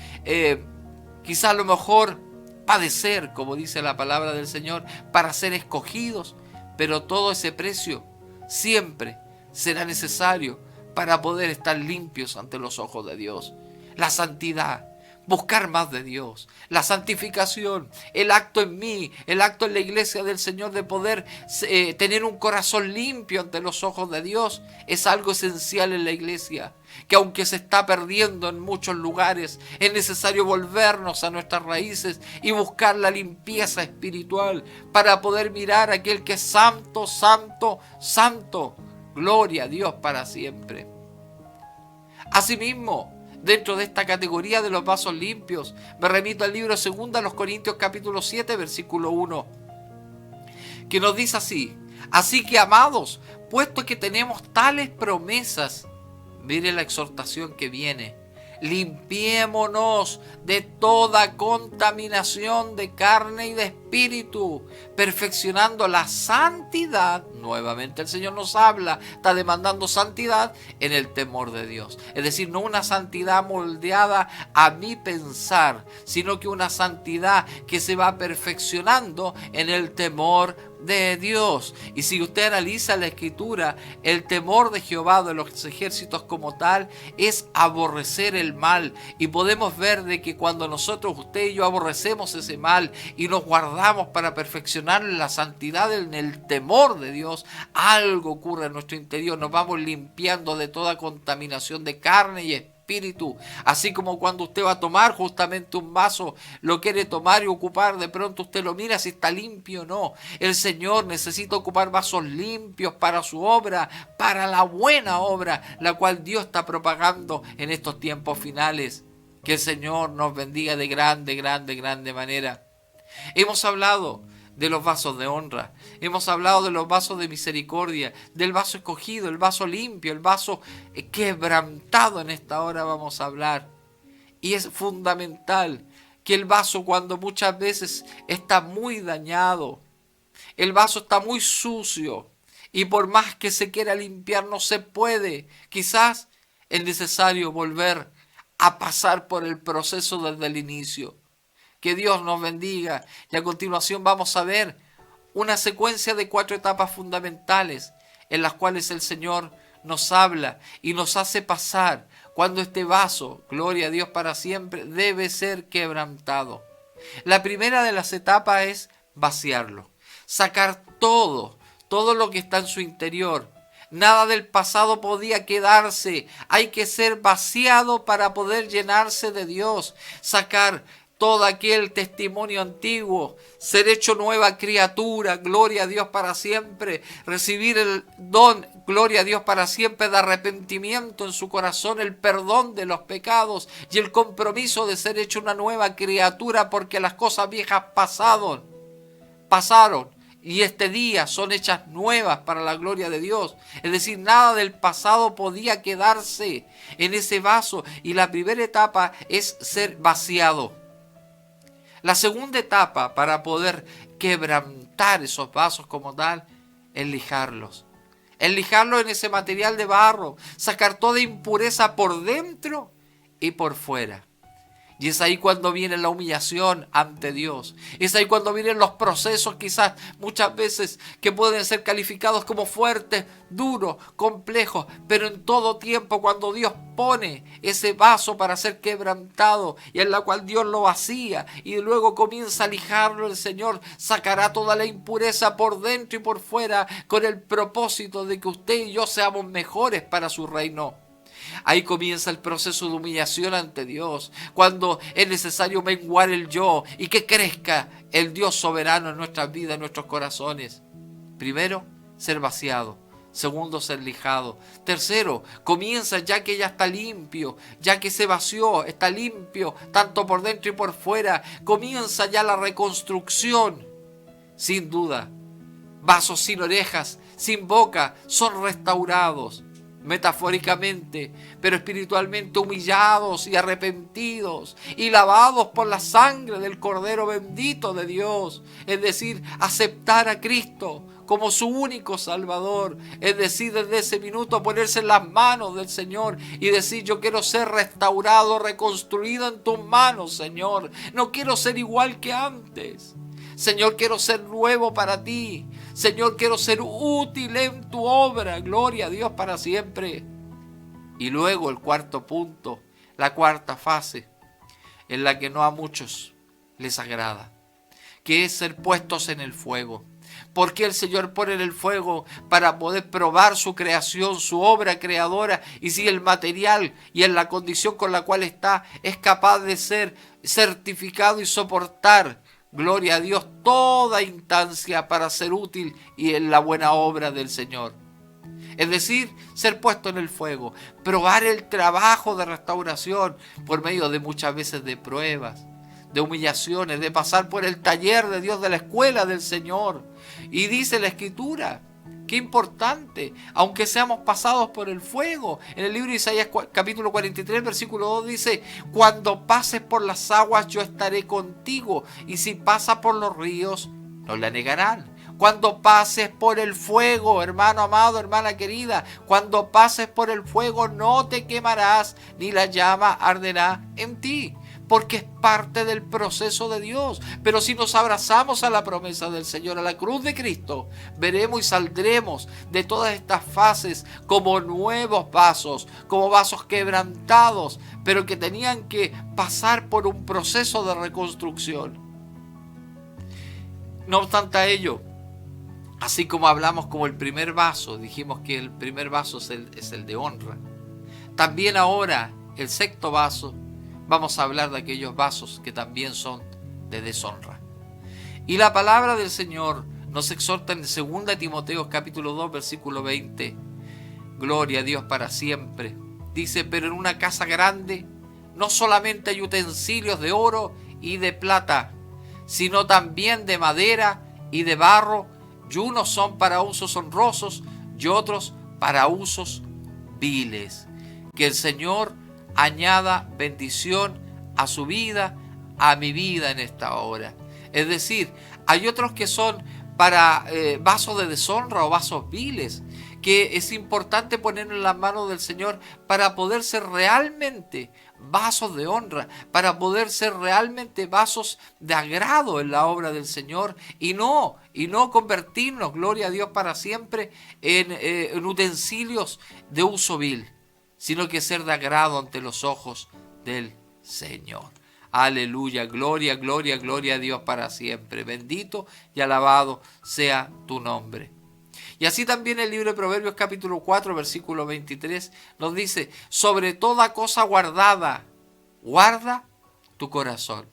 quizás a lo mejor padecer, como dice la palabra del Señor, para ser escogidos, pero todo ese precio siempre será necesario para poder estar limpios ante los ojos de Dios. La santidad, buscar más de Dios, la santificación, el acto en mí, el acto en la iglesia del Señor de poder tener un corazón limpio ante los ojos de Dios, es algo esencial en la iglesia, que aunque se está perdiendo en muchos lugares, es necesario volvernos a nuestras raíces y buscar la limpieza espiritual para poder mirar a aquel que es santo, santo, santo. Gloria a Dios para siempre. Asimismo, dentro de esta categoría de los vasos limpios, me remito al libro 2 Corintios capítulo 7, versículo 1, que nos dice así: así que, amados, puesto que tenemos tales promesas, mire la exhortación que viene, limpiémonos de toda contaminación de carne y de espíritu, espíritu, perfeccionando la santidad. Nuevamente el Señor nos habla, está demandando santidad en el temor de Dios. Es decir, no una santidad moldeada a mi pensar, sino que una santidad que se va perfeccionando en el temor de Dios. Y si usted analiza la Escritura, el temor de Jehová de los ejércitos como tal es aborrecer el mal, y podemos ver de que cuando nosotros, usted y yo, aborrecemos ese mal y nos guardamos para perfeccionar la santidad en el temor de Dios, algo ocurre en nuestro interior, nos vamos limpiando de toda contaminación de carne y espíritu. Así como cuando usted va a tomar justamente un vaso, lo quiere tomar y ocupar, de pronto usted lo mira si está limpio o no. El Señor necesita ocupar vasos limpios para su obra, para la buena obra, la cual Dios está propagando en estos tiempos finales. Que el Señor nos bendiga de grande manera. Hemos hablado de los vasos de honra, hemos hablado de los vasos de misericordia, del vaso escogido, el vaso limpio, el vaso quebrantado. En esta hora vamos a hablar. Y es fundamental que el vaso, cuando muchas veces está muy dañado, el vaso está muy sucio y por más que se quiera limpiar no se puede, quizás es necesario volver a pasar por el proceso desde el inicio. Que Dios nos bendiga. Y a continuación vamos a ver una secuencia de 4 etapas fundamentales en las cuales el Señor nos habla y nos hace pasar cuando este vaso, gloria a Dios para siempre, debe ser quebrantado. La primera de las etapas es vaciarlo, sacar todo lo que está en su interior. Nada del pasado podía quedarse. Hay que ser vaciado para poder llenarse de Dios. Sacar todo aquel testimonio antiguo, ser hecho nueva criatura, gloria a Dios para siempre, recibir el don, gloria a Dios para siempre, de arrepentimiento en su corazón, el perdón de los pecados y el compromiso de ser hecho una nueva criatura, porque las cosas viejas pasaron y este día son hechas nuevas para la gloria de Dios. Es decir, nada del pasado podía quedarse en ese vaso, y la primera etapa es ser vaciado. La segunda etapa para poder quebrantar esos vasos como tal es lijarlos. Es lijarlos en ese material de barro, sacar toda impureza por dentro y por fuera. Y es ahí cuando viene la humillación ante Dios. Es ahí cuando vienen los procesos, quizás muchas veces, que pueden ser calificados como fuertes, duros, complejos. Pero en todo tiempo, cuando Dios pone ese vaso para ser quebrantado, y en la cual Dios lo vacía y luego comienza a lijarlo, el Señor sacará toda la impureza por dentro y por fuera, con el propósito de que usted y yo seamos mejores para su reino. Ahí comienza el proceso de humillación ante Dios, cuando es necesario menguar el yo y que crezca el Dios soberano en nuestras vidas, en nuestros corazones. Primero, ser vaciado. Segundo, ser lijado. Tercero, comienza ya que ya está limpio, ya que se vació, está limpio, tanto por dentro y por fuera. Comienza ya la reconstrucción. Sin duda, vasos sin orejas, sin boca, son restaurados. Metafóricamente, pero espiritualmente humillados y arrepentidos y lavados por la sangre del Cordero bendito de Dios. Es decir, aceptar a Cristo como su único Salvador. Es decir, desde ese minuto ponerse en las manos del Señor y decir: yo quiero ser restaurado, reconstruido en tus manos, Señor. No quiero ser igual que antes. Señor, quiero ser nuevo para ti. Señor, quiero ser útil en tu obra. Gloria a Dios para siempre. Y luego el cuarto punto, la cuarta fase, en la que no a muchos les agrada, que es ser puestos en el fuego. Porque el Señor pone en el fuego para poder probar su creación, su obra creadora, y si el material y en la condición con la cual está es capaz de ser certificado y soportar, gloria a Dios, toda instancia para ser útil y en la buena obra del Señor. Es decir, ser puesto en el fuego, probar el trabajo de restauración por medio de muchas veces de pruebas, de humillaciones, de pasar por el taller de Dios, de la escuela del Señor. Y dice la Escritura Qué importante, aunque seamos pasados por el fuego. En el libro de Isaías capítulo 43, versículo 2 dice: cuando pases por las aguas yo estaré contigo, y si pasas por los ríos no la negarán. Cuando pases por el fuego, hermano amado, hermana querida, cuando pases por el fuego no te quemarás, ni la llama arderá en ti, porque es parte del proceso de Dios. Pero si nos abrazamos a la promesa del Señor, a la cruz de Cristo, veremos y saldremos de todas estas fases como nuevos vasos, como vasos quebrantados, pero que tenían que pasar por un proceso de reconstrucción. No obstante a ello, así como hablamos como el primer vaso, dijimos que el primer vaso es el de honra. También ahora, el sexto vaso, vamos a hablar de aquellos vasos que también son de deshonra. Y la palabra del Señor nos exhorta en 2 Timoteo capítulo 2, versículo 20. Gloria a Dios para siempre. Dice: pero en una casa grande no solamente hay utensilios de oro y de plata, sino también de madera y de barro, y unos son para usos honrosos y otros para usos viles. Que el Señor añada bendición a su vida, a mi vida en esta hora. Es decir, hay otros que son para vasos de deshonra o vasos viles, que es importante ponerlo en las manos del Señor para poder ser realmente vasos de honra, para poder ser realmente vasos de agrado en la obra del Señor, y no convertirnos, gloria a Dios para siempre, en utensilios de uso vil, sino que ser de agrado ante los ojos del Señor. Aleluya, gloria, gloria, gloria a Dios para siempre. Bendito y alabado sea tu nombre. Y así también el libro de Proverbios capítulo 4, versículo 23 nos dice: sobre toda cosa guardada, guarda tu corazón,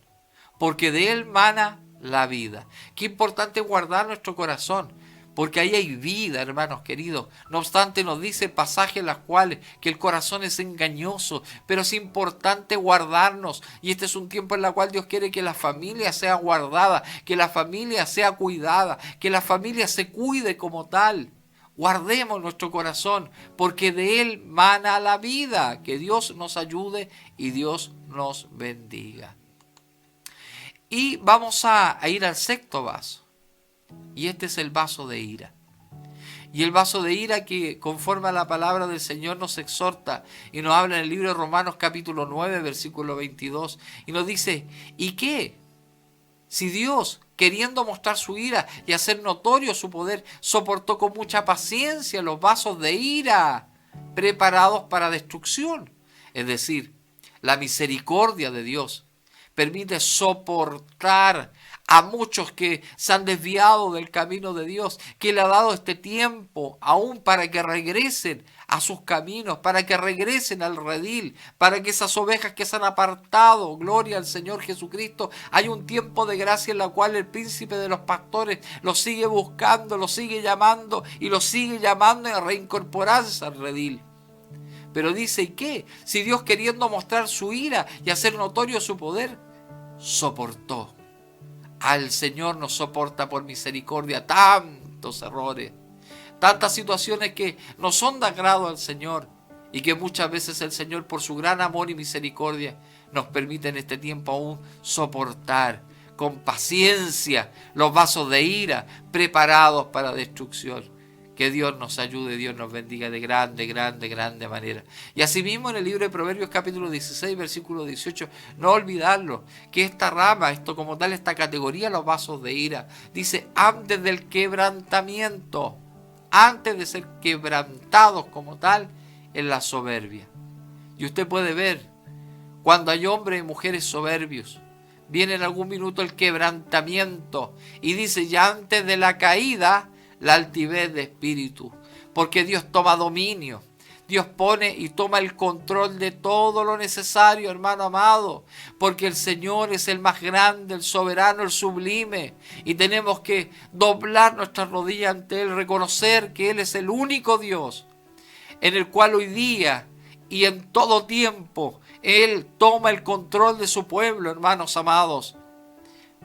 porque de él mana la vida. Qué importante guardar nuestro corazón, porque ahí hay vida, hermanos queridos. No obstante, nos dice el pasaje en las cuales que el corazón es engañoso, pero es importante guardarnos. Y este es un tiempo en el cual Dios quiere que la familia sea guardada, que la familia sea cuidada, que la familia se cuide como tal. Guardemos nuestro corazón, porque de él mana la vida. Que Dios nos ayude y Dios nos bendiga. Y vamos a ir al sexto vaso. Y este es el vaso de ira. Y el vaso de ira que, conforme a la palabra del Señor, nos exhorta y nos habla en el libro de Romanos capítulo 9, versículo 22. Y nos dice: ¿y qué? Si Dios, queriendo mostrar su ira y hacer notorio su poder, soportó con mucha paciencia los vasos de ira preparados para destrucción. Es decir, la misericordia de Dios permite soportar a muchos que se han desviado del camino de Dios, que le ha dado este tiempo aún para que regresen a sus caminos, para que regresen al redil, para que esas ovejas que se han apartado, gloria al Señor Jesucristo, hay un tiempo de gracia en la cual el príncipe de los pastores los sigue buscando, los sigue llamando y los sigue llamando a reincorporarse al redil. Pero dice: ¿y qué? Si Dios, queriendo mostrar su ira y hacer notorio su poder, soportó. Al Señor nos soporta por misericordia tantos errores, tantas situaciones que no son de agrado al Señor, y que muchas veces el Señor, por su gran amor y misericordia, nos permite en este tiempo aún soportar con paciencia los vasos de ira preparados para destrucción. Que Dios nos ayude, Dios nos bendiga de grande manera. Y asimismo en el libro de Proverbios capítulo 16, versículo 18, no olvidarlo, que esta rama, esto como tal, esta categoría, los vasos de ira, dice: antes del quebrantamiento, antes de ser quebrantados como tal, en la soberbia. Y usted puede ver, cuando hay hombres y mujeres soberbios, viene en algún minuto el quebrantamiento, y dice: ya antes de la caída, la altivez de espíritu, porque Dios toma dominio, Dios pone y toma el control de todo lo necesario, hermano amado, porque el Señor es el más grande, el soberano, el sublime, y tenemos que doblar nuestras rodillas ante Él, reconocer que Él es el único Dios, en el cual hoy día y en todo tiempo Él toma el control de su pueblo, hermanos amados.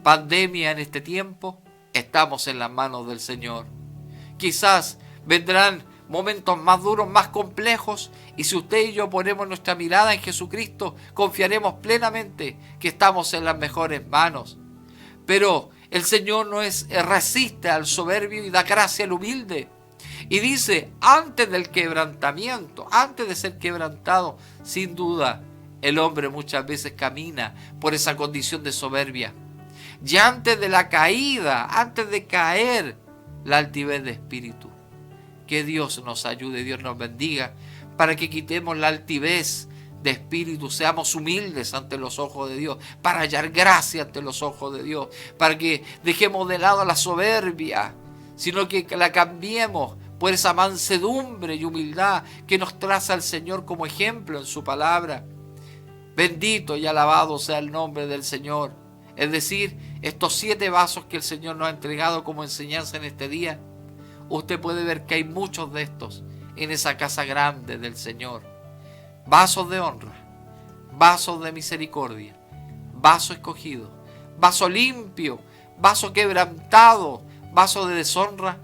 Pandemia en este tiempo, estamos en las manos del Señor. Quizás vendrán momentos más duros, más complejos, y si usted y yo ponemos nuestra mirada en Jesucristo, confiaremos plenamente que estamos en las mejores manos. Pero el Señor no resiste al soberbio y da gracia al humilde. Y dice, antes del quebrantamiento, antes de ser quebrantado, sin duda, el hombre muchas veces camina por esa condición de soberbia. Y antes de la caída, antes de caer, la altivez de espíritu. Que Dios nos ayude, Dios nos bendiga, para que quitemos la altivez de espíritu, seamos humildes ante los ojos de Dios, para hallar gracia ante los ojos de Dios, para que dejemos de lado la soberbia, sino que la cambiemos por esa mansedumbre y humildad que nos traza el Señor como ejemplo en su palabra. Bendito y alabado sea el nombre del Señor. Es decir, estos 7 vasos que el Señor nos ha entregado como enseñanza en este día, usted puede ver que hay muchos de estos en esa casa grande del Señor. Vasos de honra, vasos de misericordia, vaso escogido, vaso limpio, vaso quebrantado, vaso de deshonra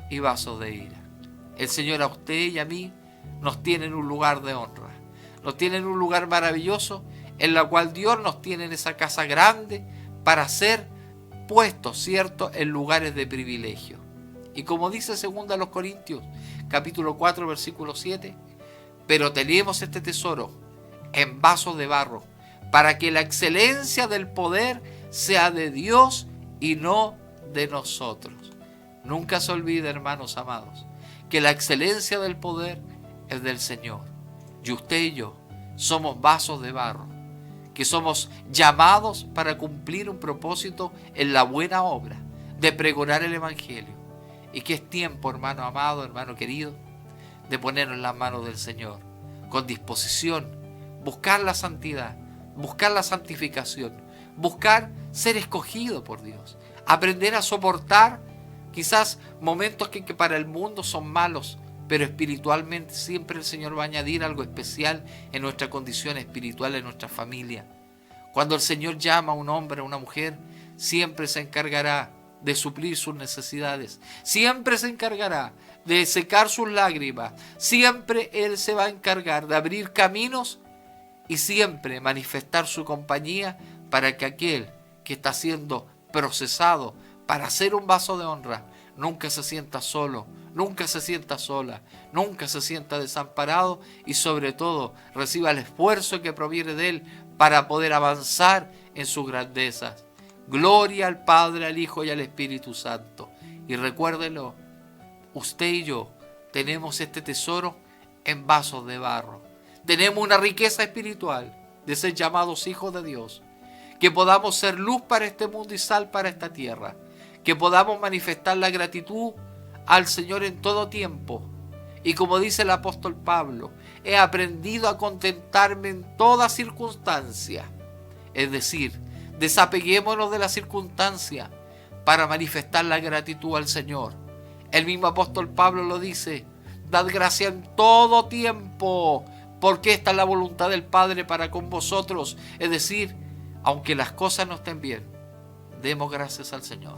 y vaso de ira. El Señor a usted y a mí nos tiene en un lugar de honra, nos tiene en un lugar maravilloso en la cual Dios nos tiene en esa casa grande para ser puestos, ¿cierto?, en lugares de privilegio. Y como dice 2 Corintios, capítulo 4, versículo 7, pero tenemos este tesoro en vasos de barro, para que la excelencia del poder sea de Dios y no de nosotros. Nunca se olvide, hermanos amados, que la excelencia del poder es del Señor. Y usted y yo somos vasos de barro, que somos llamados para cumplir un propósito en la buena obra de pregonar el Evangelio. Y que es tiempo, hermano amado, hermano querido, de ponernos en las manos del Señor, con disposición, buscar la santidad, buscar la santificación, buscar ser escogido por Dios, aprender a soportar quizás momentos que para el mundo son malos, pero espiritualmente siempre el Señor va a añadir algo especial en nuestra condición espiritual, en nuestra familia. Cuando el Señor llama a un hombre, a una mujer, siempre se encargará de suplir sus necesidades, siempre se encargará de secar sus lágrimas, siempre Él se va a encargar de abrir caminos y siempre manifestar su compañía para que aquel que está siendo procesado para ser un vaso de honra nunca se sienta solo, nunca se sienta sola, nunca se sienta desamparado y sobre todo reciba el esfuerzo que proviene de Él para poder avanzar en sus grandezas. Gloria al Padre, al Hijo y al Espíritu Santo. Y recuérdelo, usted y yo tenemos este tesoro en vasos de barro. Tenemos una riqueza espiritual de ser llamados hijos de Dios. Que podamos ser luz para este mundo y sal para esta tierra. Que podamos manifestar la gratitud al Señor en todo tiempo. Y como dice el apóstol Pablo, he aprendido a contentarme en toda circunstancia. Es decir, desapeguémonos de la circunstancia para manifestar la gratitud al Señor. El mismo apóstol Pablo lo dice, dad gracia en todo tiempo, porque esta es la voluntad del Padre para con vosotros. Es decir, aunque las cosas no estén bien, demos gracias al Señor.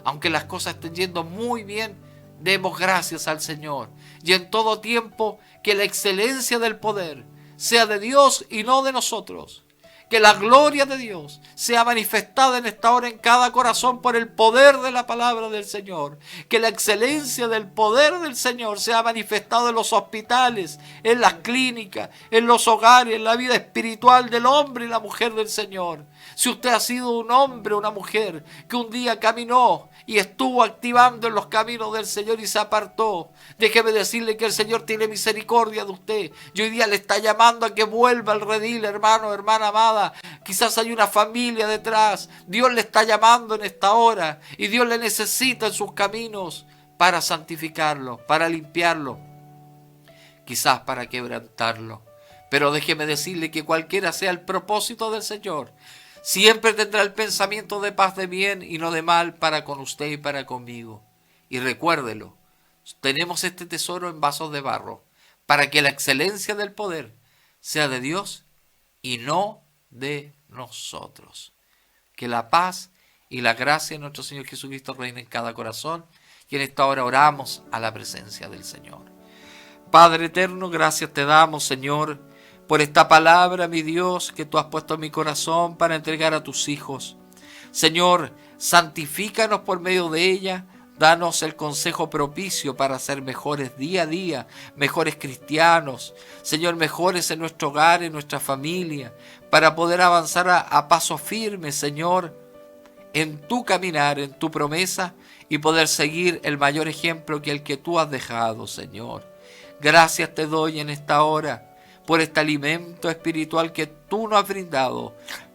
Aunque las cosas estén yendo muy bien, demos gracias al Señor. Y en todo tiempo, que la excelencia del poder sea de Dios y no de nosotros. Que la gloria de Dios sea manifestada en esta hora en cada corazón por el poder de la palabra del Señor. Que la excelencia del poder del Señor sea manifestada en los hospitales, en las clínicas, en los hogares, en la vida espiritual del hombre y la mujer del Señor. Si usted ha sido un hombre o una mujer que un día caminó y estuvo activando en los caminos del Señor y se apartó, déjeme decirle que el Señor tiene misericordia de usted. Y hoy día le está llamando a que vuelva al redil, hermano, hermana amada. Quizás hay una familia detrás. Dios le está llamando en esta hora y Dios le necesita en sus caminos para santificarlo, para limpiarlo, quizás para quebrantarlo. Pero déjeme decirle que cualquiera sea el propósito del Señor, siempre tendrá el pensamiento de paz, de bien y no de mal para con usted y para conmigo. Y recuérdelo, tenemos este tesoro en vasos de barro para que la excelencia del poder sea de Dios y no de nosotros. Que la paz y la gracia de nuestro Señor Jesucristo reine en cada corazón Y en esta hora oramos a la presencia del Señor. Padre eterno, gracias te damos, Señor, por esta palabra, mi Dios, que tú has puesto en mi corazón para entregar a tus hijos. Señor, santifícanos por medio de ella. Danos el consejo propicio para ser mejores día a día, mejores cristianos, Señor, mejores en nuestro hogar, en nuestra familia, para poder avanzar a paso firme, Señor, en tu caminar, en tu promesa, y poder seguir el mayor ejemplo que el que tú has dejado, Señor. Gracias te doy en esta hora por este alimento espiritual que tú nos has brindado.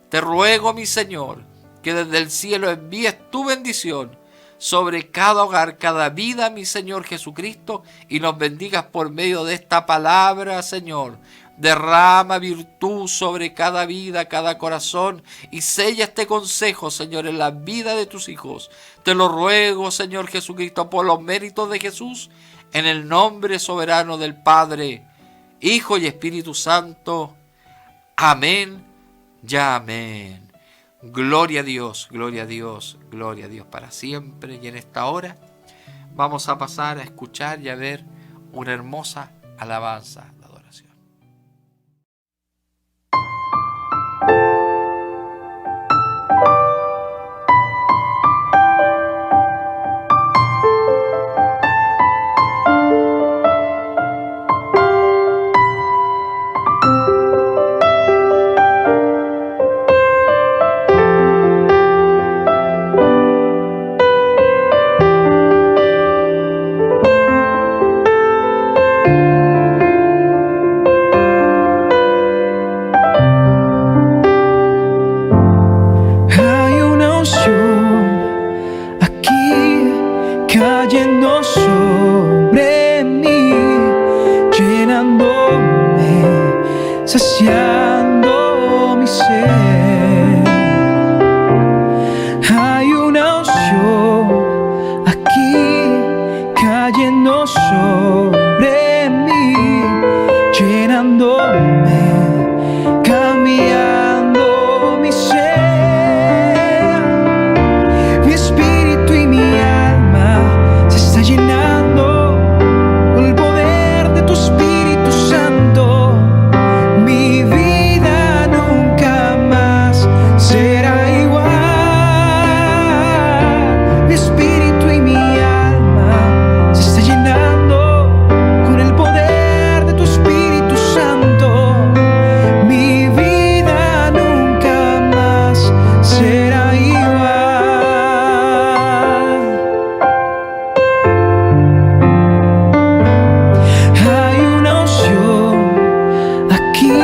Te ruego, mi Señor, que desde el cielo envíes tu bendición sobre cada hogar, cada vida, mi Señor Jesucristo, y nos bendigas por medio de esta palabra, Señor. Derrama virtud sobre cada vida, cada corazón, y sella este consejo, Señor, en la vida de tus hijos. Te lo ruego, Señor Jesucristo, por los méritos de Jesús, en el nombre soberano del Padre, Hijo y Espíritu Santo. Amén. Ya amén. Gloria a Dios, gloria a Dios, gloria a Dios para siempre. Y en esta hora vamos a pasar a escuchar y a ver una hermosa alabanza de adoración. saciando mi ser. Hay una unción aquí cayendo sobre mí, llenándome, cambiando mi ser. Mi espíritu y mi alma se está llenando con el poder de tu Espíritu Santo. Mi vida nunca más será igual. Mi espíritu y mi alma se está llenando con el poder de tu Espíritu Santo. Mi vida nunca más será igual. Hay una unción aquí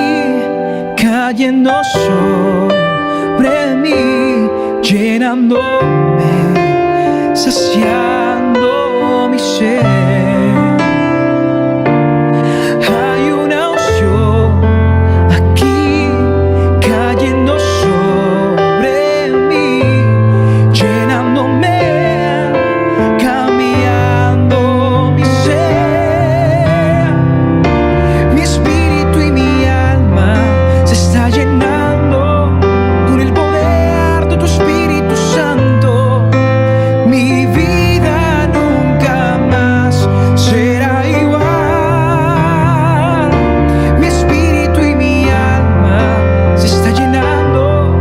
cayendo sobre mí, llenándome, saciando mi ser. Hay una unción aquí cayendo sobre mí, llenándome, cambiando mi ser. Mi espíritu y mi alma se está llenando con el poder de tu Espíritu Santo. Mi vida nunca más será igual. Mi espíritu y mi alma se está llenando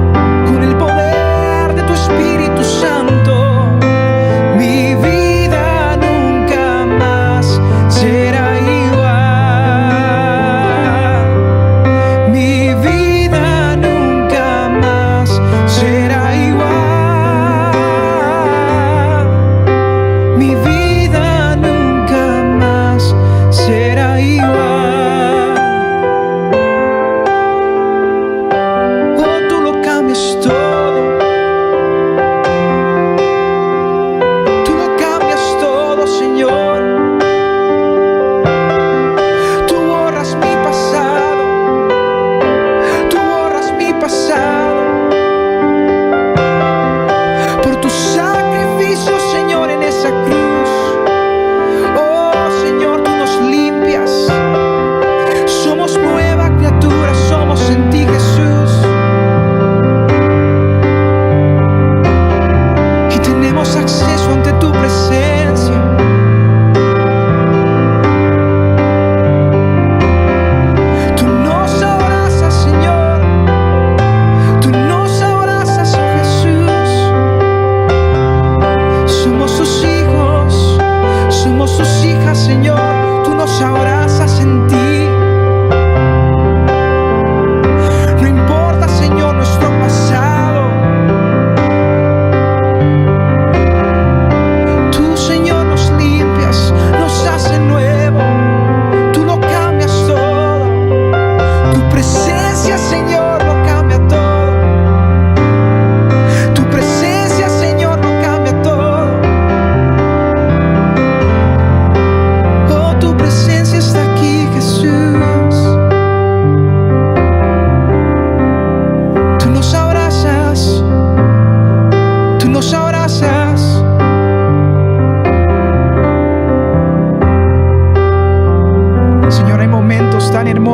con el poder de tu Espíritu Santo. Mi vida nunca más será igual. Mi vida nunca más será igual. Mi vida nunca más será igual. Oh, tú lo cambias todo. Tú lo cambias todo, Señor. Tú borras mi pasado. Tú borras mi pasado. Por tu sacrificio, Señor, en esa cruz. Oh, Señor, tú nos limpias. Somos nueva criatura, somos en ti, Jesús.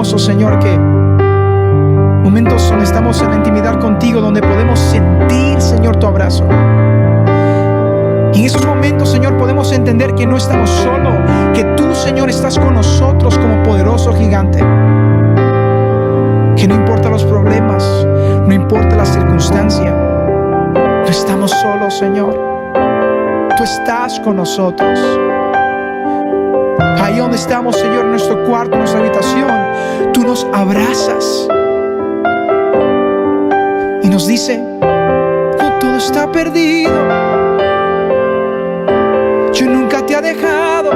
hermoso, Señor, que momentos donde estamos en la intimidad contigo, donde podemos sentir, Señor, tu abrazo. Y en esos momentos, Señor, podemos entender que no estamos solos, que tú, Señor, estás con nosotros como poderoso gigante. Que no importa los problemas, no importa la circunstancia, no estamos solos, Señor. Tú estás con nosotros. Ahí donde estamos, Señor, en nuestro cuarto, en nuestra habitación, tú nos abrazas y nos dice: no todo está perdido. Yo nunca te he dejado.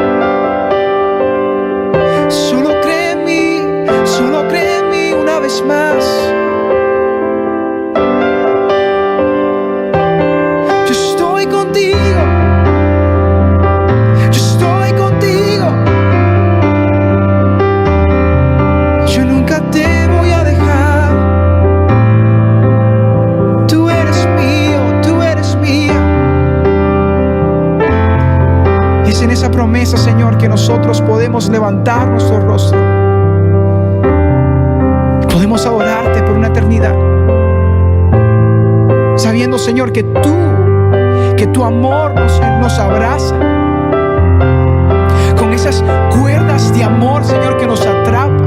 Solo cree en mí una vez más. Yo estoy contigo. Yo estoy contigo. Yo nunca te voy a dejar. Tú eres mío, tú eres mía. Y es en esa promesa, Señor, que nosotros podemos levantar nuestro rostro. Podemos adorarte por una eternidad, sabiendo, Señor, que tu amor nos abraza con esas cuerdas de amor, Señor, que nos atrapa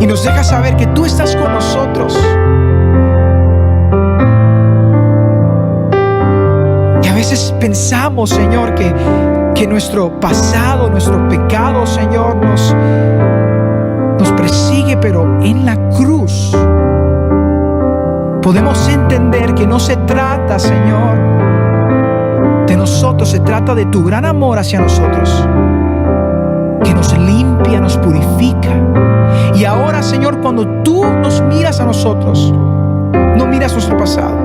y nos deja saber que tú estás con nosotros. Y a veces pensamos, Señor, que nuestro pasado, nuestro pecado, Señor, nos persigue, pero en la cruz podemos entender que no se trata, Señor, de nosotros, se trata de tu gran amor hacia nosotros, que nos limpia, nos purifica. Y ahora, Señor, cuando tú nos miras a nosotros, no miras nuestro pasado,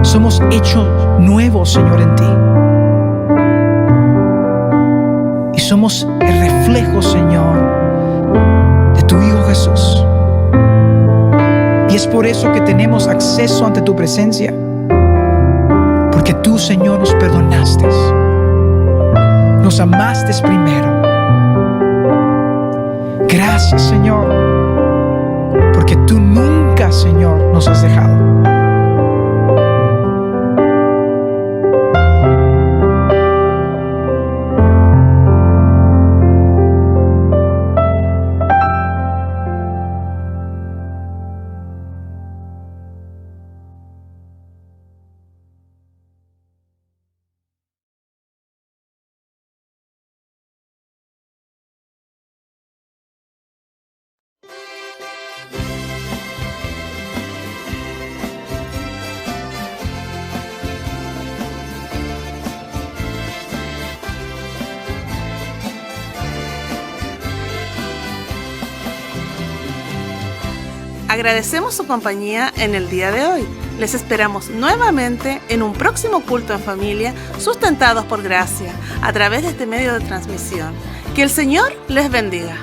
somos hechos nuevos, Señor, en ti. Y somos el reflejo, Señor, de tu Hijo Jesús. Y es por eso que tenemos acceso ante tu presencia, porque tú, Señor, nos perdonaste, nos amaste primero. Gracias, Señor, porque tú nunca, Señor, nos has dejado. Agradecemos su compañía en el día de hoy. Les esperamos nuevamente en un próximo culto en familia, sustentados por gracia, a través de este medio de transmisión. Que el Señor les bendiga.